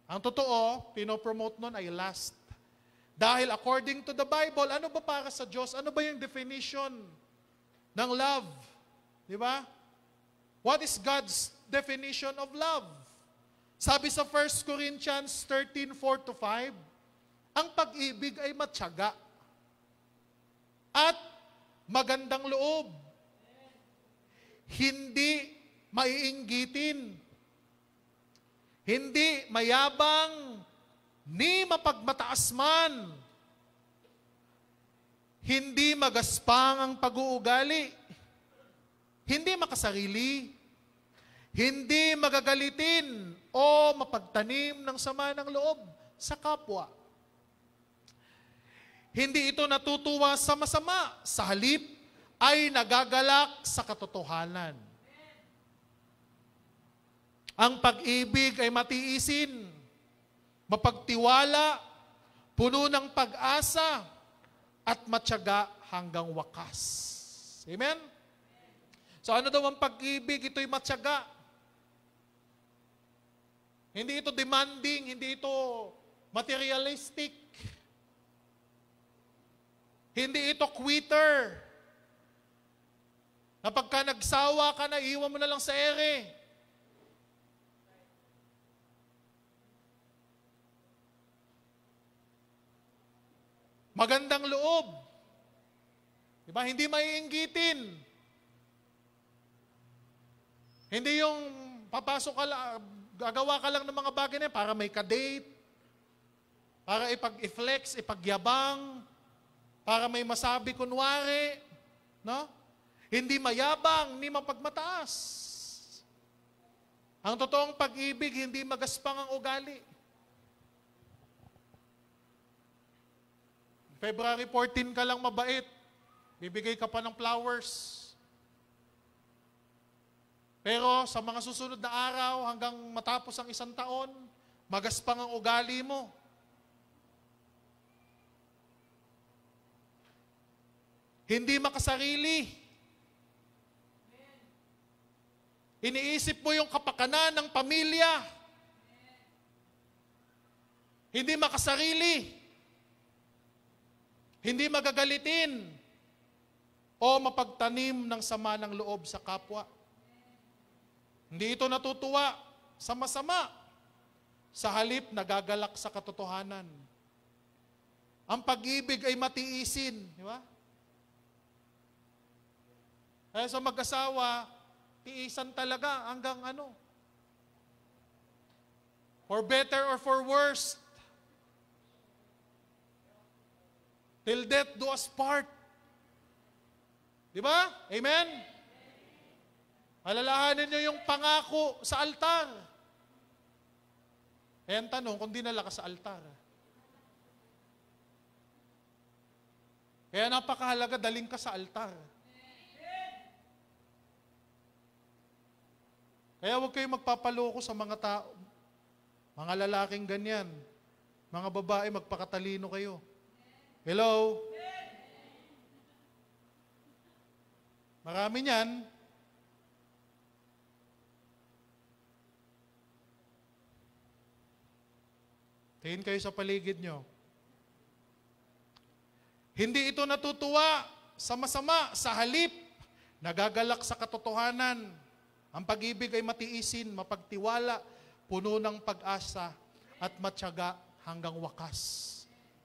Ang totoo, pinopromote nun ay lust. Dahil according to the Bible, ano ba para sa Diyos? Ano ba yung definition ng love? Di ba? What is God's definition of love? Sabi sa 1 Corinthians 13:4-5, ang pag-ibig ay matyaga at magandang loob. Hindi maiinggitin, hindi mayabang, ni mapagmataas man, hindi magaspang ang pag-uugali, hindi makasarili, hindi magagalitin o mapagtanim ng sama ng loob sa kapwa. Hindi ito natutuwa sa masama, sa halip ay nagagalak sa katotohanan. Ang pag-ibig ay matiisin, mapagtiwala, puno ng pag-asa, at matyaga hanggang wakas. Amen? So ano daw ang pag-ibig? Ito'y matyaga. Hindi ito demanding, hindi ito materialistic. Hindi ito quitter. Na pagka nagsawa ka na, iwan mo na lang sa ere. Magandang loob. Diba? Hindi maiinggitin. Hindi yung papasok ka lang, gagawa ka lang ng mga bagay na yan para may ka-date, para ipag-flex, ipagyabang, para may masabi kunwari, no? Hindi mayabang, hindi mapagmataas. Ang totoong pag-ibig, hindi magaspang ang ugali. February 14 ka lang mabait, bibigay ka pa ng flowers. Pero sa mga susunod na araw, hanggang matapos ang 1 taon, magaspang ang ugali mo. Hindi makasarili. Iniisip mo yung kapakanan ng pamilya. Hindi makasarili. Hindi magagalitin. O mapagtanim ng sama ng loob sa kapwa. Hindi ito natutuwa sa masama. Sa halip, nagagalak sa katotohanan. Ang pag-ibig ay matiisin. Di ba? Kaya sa mag-asawa, tiisan talaga hanggang ano. For better or for worse. Till death do us part. Di ba? Amen? Alalahanin nyo yung pangako sa altar. Eh, ang tanong, kung dinala ka sa altar. Kaya napakahalaga, daling ka sa altar. Kaya huwag kayong magpapaloko sa mga tao. Mga lalaking ganyan. Mga babae, magpakatalino kayo. Hello? Marami niyan. Tingin kayo sa paligid nyo. Hindi ito natutuwa sa masama, sa halip, nagagalak sa katotohanan. Ang pag-ibig ay matiisin, mapagtiwala, puno ng pag-asa, at matyaga hanggang wakas.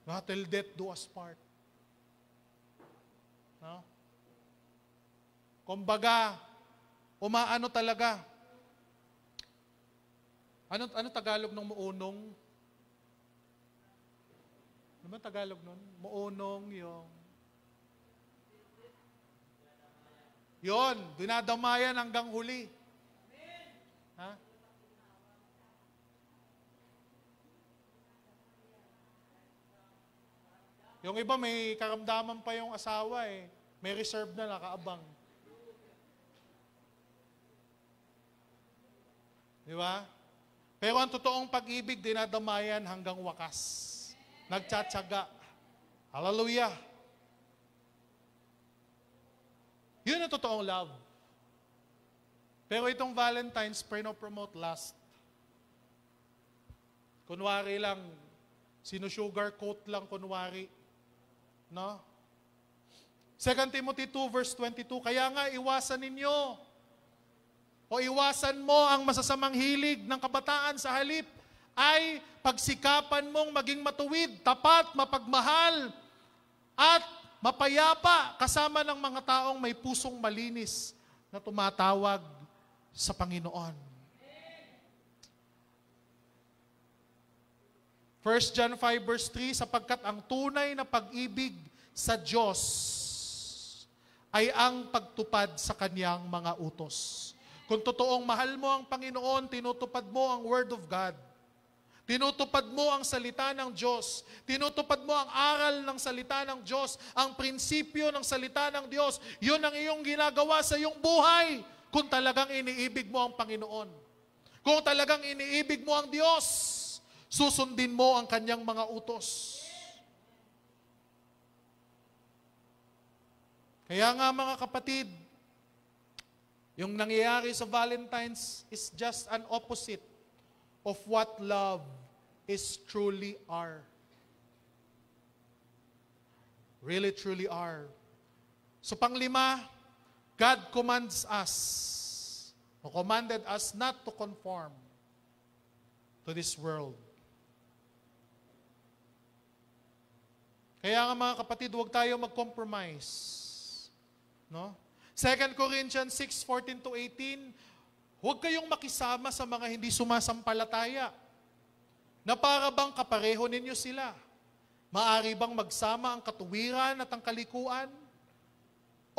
Not till death do us part. No? Kumbaga, umaano talaga. Ano Tagalog ng muunong? Ano ba Tagalog nun? Muunong yung... Yon, dinadamayan hanggang huli. Ha? Yung iba may karamdaman pa yung asawa eh. May reserve na nakaabang. Di ba? Pero ang totoong pag-ibig, dinadamayan hanggang wakas. Nagtsatsaga. Hallelujah. Yun ang totoong love. Pero itong Valentine's, promote lust. Kunwari lang, sinusugarcoat lang kunwari. No? 2 Timothy 2 verse 22, kaya nga iwasan ninyo o iwasan mo ang masasamang hilig ng kabataan sa halip ay pagsikapan mong maging matuwid, tapat, mapagmahal, at mapayapa kasama ng mga taong may pusong malinis na tumatawag sa Panginoon. 1 John 5 verse 3, sapagkat ang tunay na pag-ibig sa Diyos ay ang pagtupad sa Kanyang mga utos. Kung totoong mahal mo ang Panginoon, tinutupad mo ang Word of God. Tinutupad mo ang salita ng Diyos. Tinutupad mo ang aral ng salita ng Diyos, ang prinsipyo ng salita ng Diyos. Yun ang iyong ginagawa sa iyong buhay kung talagang iniibig mo ang Panginoon. Kung talagang iniibig mo ang Diyos, susundin mo ang Kanyang mga utos. Kaya nga mga kapatid, yung nangyayari sa Valentine's is just an opposite of what love is truly are. Really, truly are. So panglima, God commands us, or commanded us not to conform to this world. Kaya nga mga kapatid, huwag tayo mag-compromise. No? 2 Corinthians 6:14-18, huwag kayong makisama sa mga hindi sumasampalataya, na para bang kapareho ninyo sila. Maari bang magsama ang katuwiran at ang kalikuan?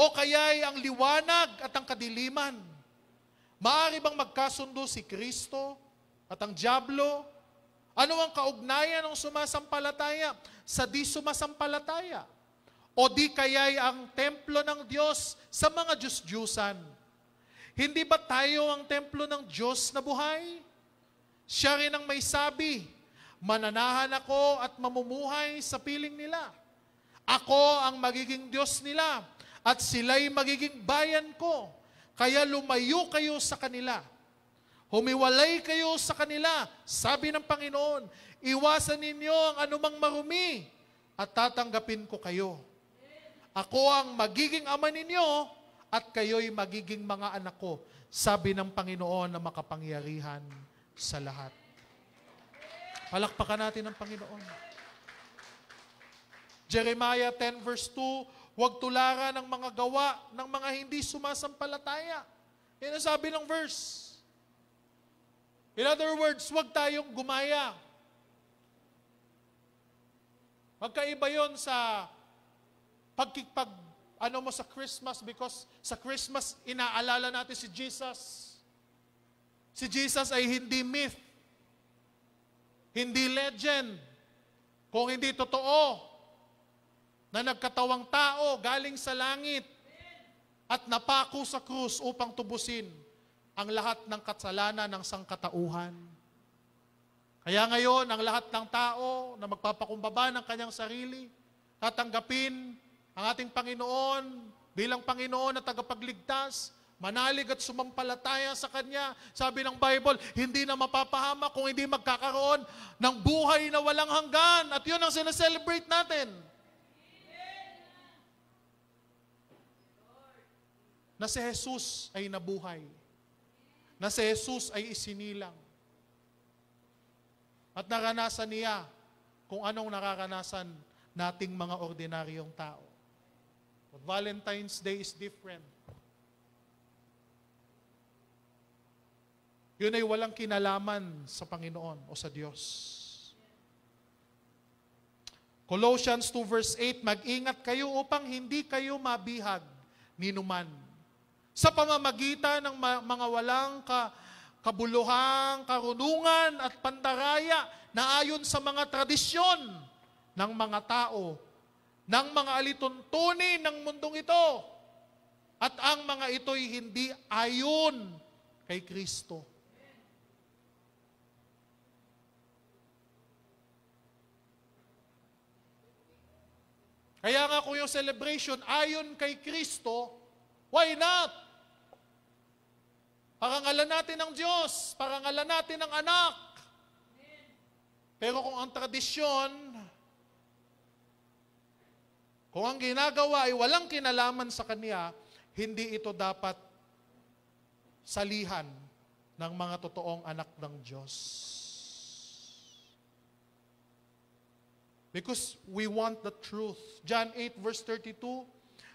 O kaya'y ang liwanag at ang kadiliman? Maari bang magkasundo si Kristo at ang dyablo? Ano ang kaugnayan ng sumasampalataya sa di sumasampalataya? O di kaya'y ang templo ng Diyos sa mga Diyos-Diyusan? Hindi ba tayo ang templo ng Diyos na buhay? Siya rin ang may sabi, mananahan ako at mamumuhay sa piling nila. Ako ang magiging Diyos nila at sila'y magiging bayan ko. Kaya lumayo kayo sa kanila. Humiwalay kayo sa kanila, sabi ng Panginoon. Iwasan ninyo ang anumang marumi at tatanggapin ko kayo. Ako ang magiging ama ninyo at kayo'y magiging mga anak ko, sabi ng Panginoon na makapangyarihan sa lahat. Palakpakan natin ang Panginoon. Jeremiah 10:2, huwag tularan ang mga gawa ng mga hindi sumasampalataya. Yan ang sabi ng verse. In other words, huwag tayong gumaya. Magkaiba yon sa ano mo sa Christmas, because sa Christmas, inaalala natin si Jesus. Si Jesus ay hindi myth, hindi legend, kung hindi totoo, na nagkatawang tao galing sa langit at napako sa krus upang tubusin ang lahat ng kasalanan ng sangkatauhan. Kaya ngayon, ang lahat ng tao na magpapakumbaba ng kanyang sarili, tatanggapin ang ating Panginoon bilang Panginoon at tagapagligtas, manalig at sumampalataya sa Kanya. Sabi ng Bible, hindi na mapapahama kung hindi magkakaroon ng buhay na walang hanggan. At yun ang sineselebrate natin. Na si Jesus ay nabuhay. Na si Jesus ay isinilang. At naranasan niya kung anong nararanasan nating mga ordinaryong tao. But Valentine's Day is different. Yun ay walang kinalaman sa Panginoon o sa Diyos. Colossians 2:8, mag-ingat kayo upang hindi kayo mabihag ninuman sa pamamagitan ng mga walang kabuluhang, karunungan at pandaraya na ayon sa mga tradisyon ng mga tao, ng mga alituntunin ng mundong ito, at ang mga ito'y hindi ayon kay Kristo. Kaya nga kung yung celebration ayon kay Kristo, why not? Parangalan natin ang Diyos, parangalan natin ang anak. Pero kung ang tradisyon, kung ang ginagawa ay walang kinalaman sa Kanya, hindi ito dapat salihan ng mga totoong anak ng Diyos. Because we want the truth. John 8:32,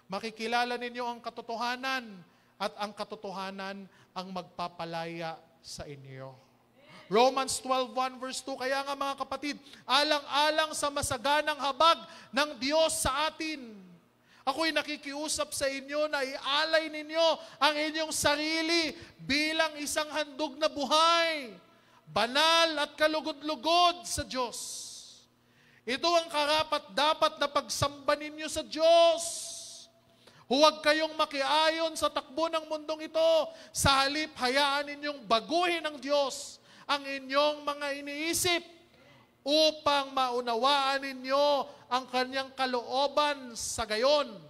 makikilala ninyo ang katotohanan at ang katotohanan ang magpapalaya sa inyo. Romans 12:1-2, kaya nga mga kapatid, alang-alang sa masaganang habag ng Diyos sa atin, ako'y nakikiusap sa inyo na ialay ninyo ang inyong sarili bilang isang handog na buhay, banal at kalugod-lugod sa Diyos. Ito ang karapat-dapat na pagsamba ninyo sa Diyos. Huwag kayong makiayon sa takbo ng mundong ito. Sa halip, hayaan ninyong baguhin ng Diyos ang inyong mga iniisip upang maunawaan ninyo ang Kanyang kalooban. Sa gayon,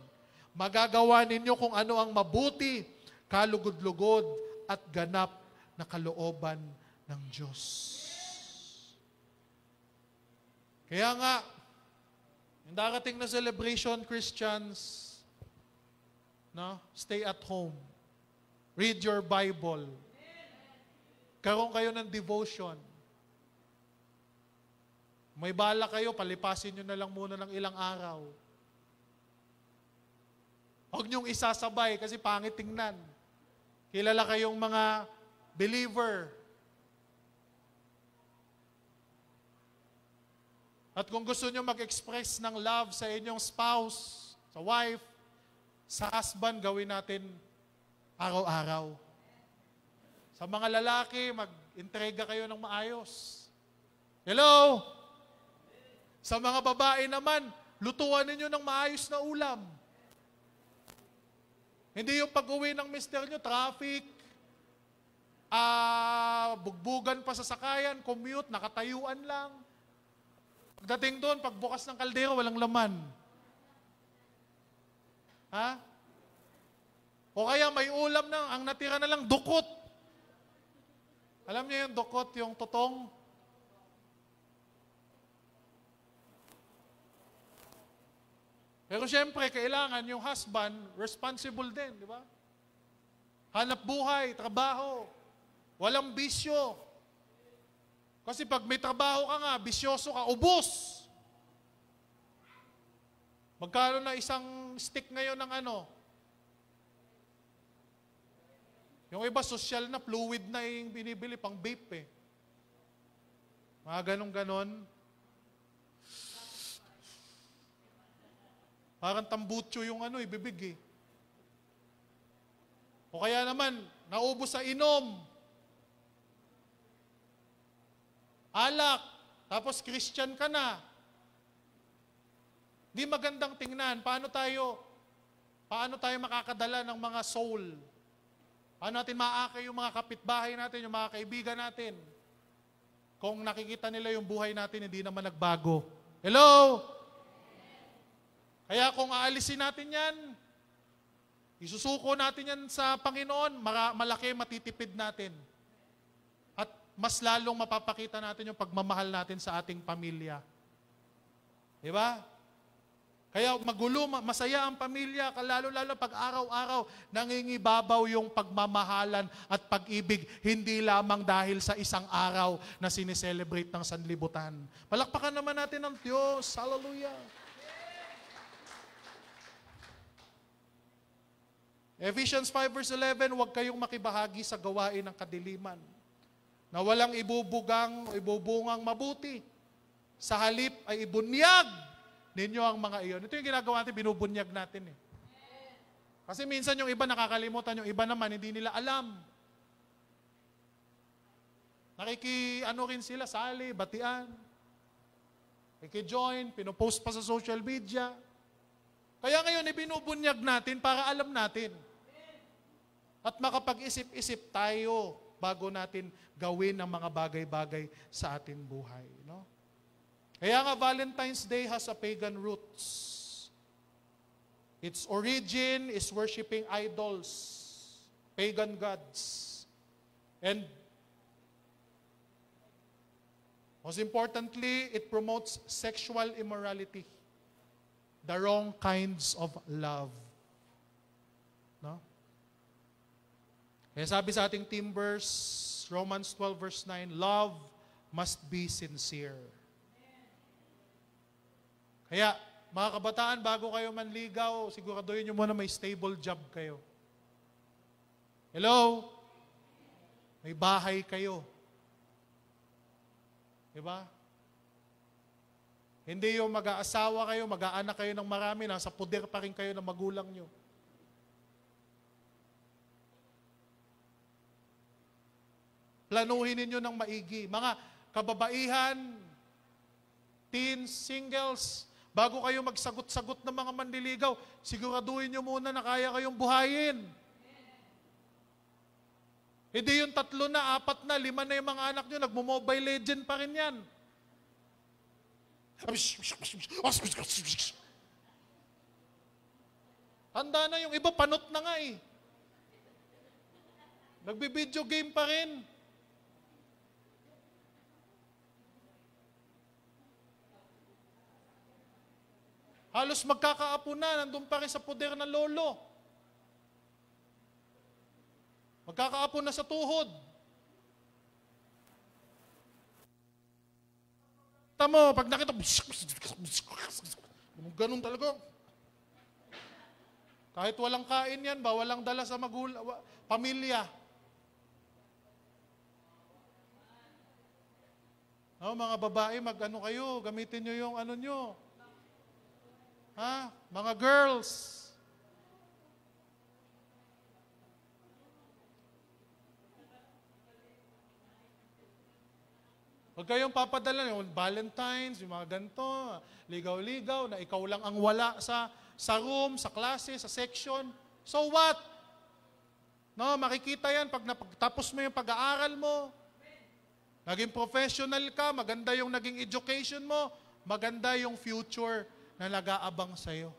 magagawa ninyo kung ano ang mabuti, kalugod-lugod at ganap na kalooban ng Diyos. Kaya nga, yung darating na celebration, Christians, No? Stay at home. Read your Bible. Karoon kayo ng devotion. May bala kayo, palipasin nyo na lang muna ng ilang araw. Huwag nyong isasabay kasi pangit tingnan. Kilala kayong mga believer. At kung gusto nyo mag-express ng love sa inyong spouse, sa wife, sa husband, gawin natin araw-araw. Sa mga lalaki, mag-entrega kayo ng maayos. Hello? Sa mga babae naman, lutuan ninyo ng maayos na ulam. Hindi yung pag-uwi ng mister nyo, traffic, bugbugan pa sa sakayan, commute, nakatayuan lang. Pagdating doon, pagbukas ng kaldero, walang laman. Ha? O kaya may ulam na, ang natira na lang, dukot. Alam niyo yung dukot, yung totong? Pero siyempre, kailangan yung husband, responsible din, di ba? Hanap buhay, trabaho, walang bisyo. Kasi pag may trabaho ka nga, bisyoso ka, ubos. Magkano na isang stick ngayon ng ano? Yung iba, social na, fluid na yung binibili, pang vape eh. Mga ganon-ganon. Parang tambutso yung ano, ibibig eh. O kaya naman, naubos sa inom. Alak. Tapos Christian ka na. Di magandang tingnan. Paano tayo makakadala ng mga soul? Paano natin maakay yung mga kapitbahay natin, yung mga kaibigan natin? Kung nakikita nila yung buhay natin, hindi naman nagbago. Hello? Kaya kung aalisin natin yan, isusuko natin yan sa Panginoon, malaki matitipid natin. At mas lalong mapapakita natin yung pagmamahal natin sa ating pamilya. Di ba? Kaya magulo, masaya ang pamilya, lalo-lalo pag araw-araw nangingibabaw yung pagmamahalan at pag-ibig, hindi lamang dahil sa isang araw na sineselebrate ng sanlibutan. Palakpakan naman natin ang Diyos. Hallelujah! Ephesians 5 verse 11, huwag kayong makibahagi sa gawain ng kadiliman, na walang ibubungang mabuti. Sa halip ay ibunyag ninyo ang mga iyon. Ito yung ginagawa natin, binubunyag natin eh. Kasi minsan yung iba nakakalimutan, yung iba naman hindi nila alam. Rin sila, sali, batian. Join, pinopost pa sa social media. Kaya ngayon, ibinubunyag natin para alam natin. At makapag-isip-isip tayo bago natin gawin ang mga bagay-bagay sa ating buhay. No? Kaya nga, Valentine's Day has a pagan roots. Its origin is worshiping idols, pagan gods. And most importantly, it promotes sexual immorality. The wrong kinds of love. No? Kaya sabi sa ating theme verse, Romans 12 verse 9, love must be sincere. Kaya, mga kabataan, bago kayo manligaw, siguraduhin nyo muna may stable job kayo. Hello? May bahay kayo. Diba? Hindi yung mag-aasawa kayo, mag-aanak kayo ng marami, nasa puder pa rin kayo ng magulang nyo. Planuhin ninyo ng maigi. Mga kababaihan, teens, singles, bago kayo magsagot-sagot ng mga manliligaw, siguraduhin nyo muna na kaya kayong buhayin. Hindi yung 3 na, 4 na, 5 na yung mga anak nyo, nagmo-Mobile Legend pa rin yan. Tanda na yung iba, panot na nga eh. Nagbi-video game pa rin. Halos magkakaapo na, nandun pa rin sa poder ng lolo. Magkakaapon na sa tuhod. Tamo, pag nakita, ganun talaga. Kahit walang kain yan ba, walang dala sa pamilya. No, mga babae, mag-ano kayo, gamitin nyo yung ano nyo. Ha? Mga girls. Huwag kayong papadala yung Valentine's, yung mga ganito, ligaw-ligaw, na ikaw lang ang wala sa room, sa klase, sa section. So what? No, makikita yan pag tapos mo yung pag-aaral mo. Naging professional ka, maganda yung naging education mo, maganda yung future na nag-aabang sa'yo.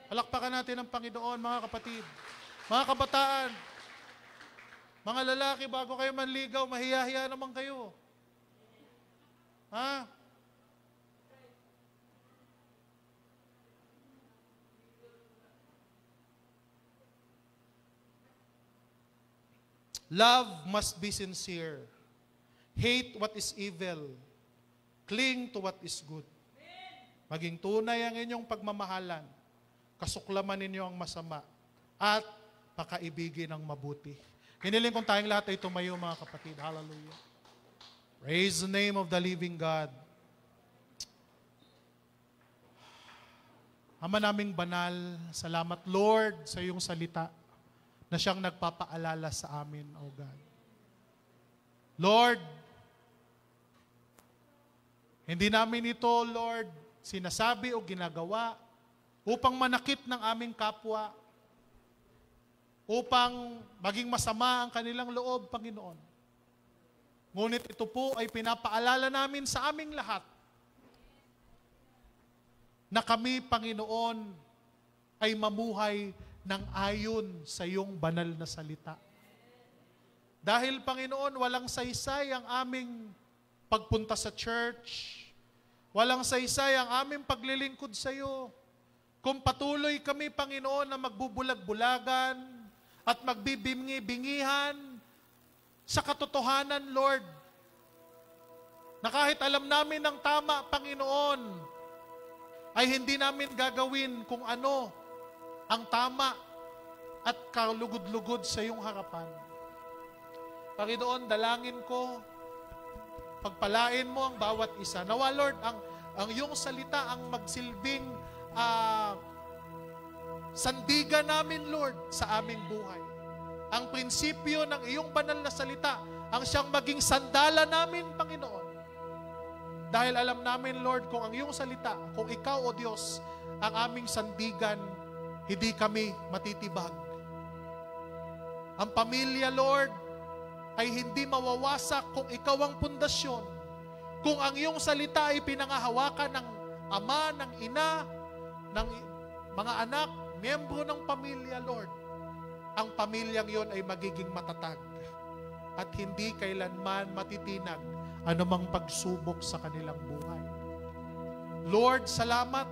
Palakpakan natin ang Panginoon, mga kapatid. Mga kabataan, mga lalaki, bago kayo manligaw, mahiya-hiya naman kayo. Ha? Love must be sincere. Hate what is evil. Cling to what is good. Maging tunay ang inyong pagmamahalan. Kasuklaman ninyo ang masama. At pakaibigin ang mabuti. Hiniling kong tayong lahat ay tumayo, mga kapatid. Hallelujah. Praise the name of the living God. Ama naming banal, salamat Lord sa iyong salita na siyang nagpapaalala sa amin, O God. Lord, hindi namin ito, Lord, sinasabi o ginagawa upang manakit ng aming kapwa, upang maging masama ang kanilang loob, Panginoon. Ngunit ito po ay pinapaalala namin sa aming lahat na kami, Panginoon, ay mamuhay ng ayon sa iyong banal na salita. Dahil, Panginoon, walang saysay ang aming pagpunta sa church, walang saysay ang aming paglilingkod sa iyo, kung patuloy kami, Panginoon, na magbubulag-bulagan at magbibingi-bingihan sa katotohanan, Lord, na kahit alam namin ng tama, Panginoon, ay hindi namin gagawin kung ano ang tama at kalugod-lugod sa iyong harapan. Panginoon, dalangin ko, pagpalain mo ang bawat isa. Nawa, Lord, ang iyong salita ang magsilbing sandigan namin, Lord, sa aming buhay. Ang prinsipyo ng iyong banal na salita ang siyang maging sandala namin, Panginoon. Dahil alam namin, Lord, kung ang iyong salita, kung ikaw, O Diyos, ang aming sandigan, hindi kami matitibag. Ang pamilya, Lord, ay hindi mawawasak kung ikaw ang pundasyon. Kung ang iyong salita ay pinangahawakan ng ama, ng ina, ng mga anak, miyembro ng pamilya, Lord, ang pamilyang yon ay magiging matatag at hindi kailanman matitinag anumang pagsubok sa kanilang buhay. Lord, salamat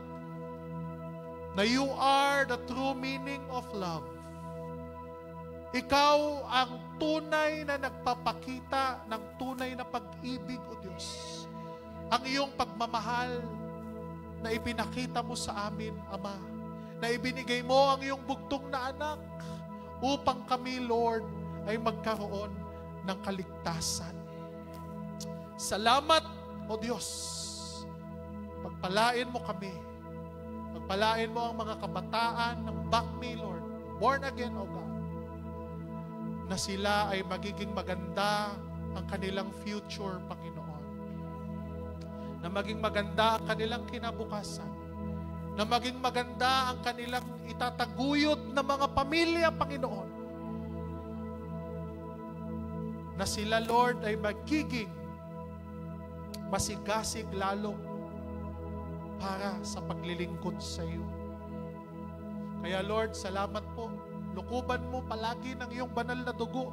na you are the true meaning of love. Ikaw ang tunay na nagpapakita ng tunay na pag-ibig, O Diyos. Ang iyong pagmamahal na ipinakita mo sa amin, Ama, na ibinigay mo ang iyong bugtong na anak upang kami, Lord, ay magkaroon ng kaligtasan. Salamat, O Diyos. Pagpalain mo kami. Pagpalain mo ang mga kabataan ng Bakmi, Lord, born again, O God, na sila ay magiging maganda ang kanilang future, Panginoon. Na maging maganda ang kanilang kinabukasan. Na maging maganda ang kanilang itataguyod na mga pamilya, Panginoon. Na sila, Lord, ay magiging masigasig lalo para sa paglilingkod sa iyo. Kaya, Lord, salamat po. Lukuban mo palagi ng iyong banal na dugo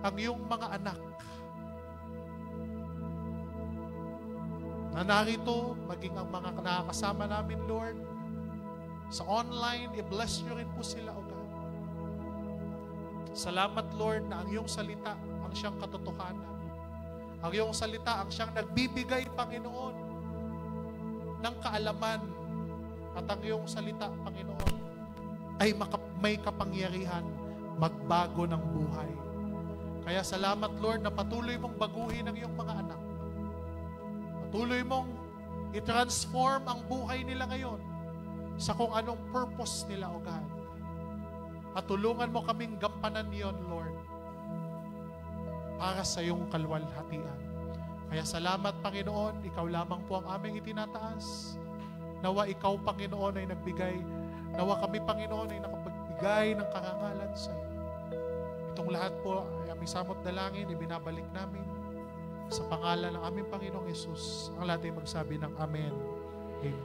ang iyong mga anak. Na narito, maging ang mga nakakasama namin, Lord, sa online, i-bless nyo rin po sila, O God. Salamat, Lord, na ang iyong salita ang siyang katotohanan. Ang iyong salita ang siyang nagbibigay, Panginoon, ng kaalaman. At ang iyong salita, Panginoon, ay may kapangyarihan magbago ng buhay. Kaya salamat, Lord, na patuloy mong baguhin ang iyong mga anak. Patuloy mong i-transform ang buhay nila ngayon sa kung anong purpose nila, O God. At tulungan mo kaming gampanan yon, Lord, para sa iyong kalwalhatian. Kaya salamat, Panginoon, ikaw lamang po ang aming itinataas. Nawa ikaw, Panginoon, ay nagbigay. Nawa kami, Panginoon, ay nakapagbigay ng karangalan sa iyo. Itong lahat po ay aming samot dalangin, ibinabalik namin sa pangalan ng aming Panginoong Yesus. Ang lahat ay magsabi ng Amen. Amen.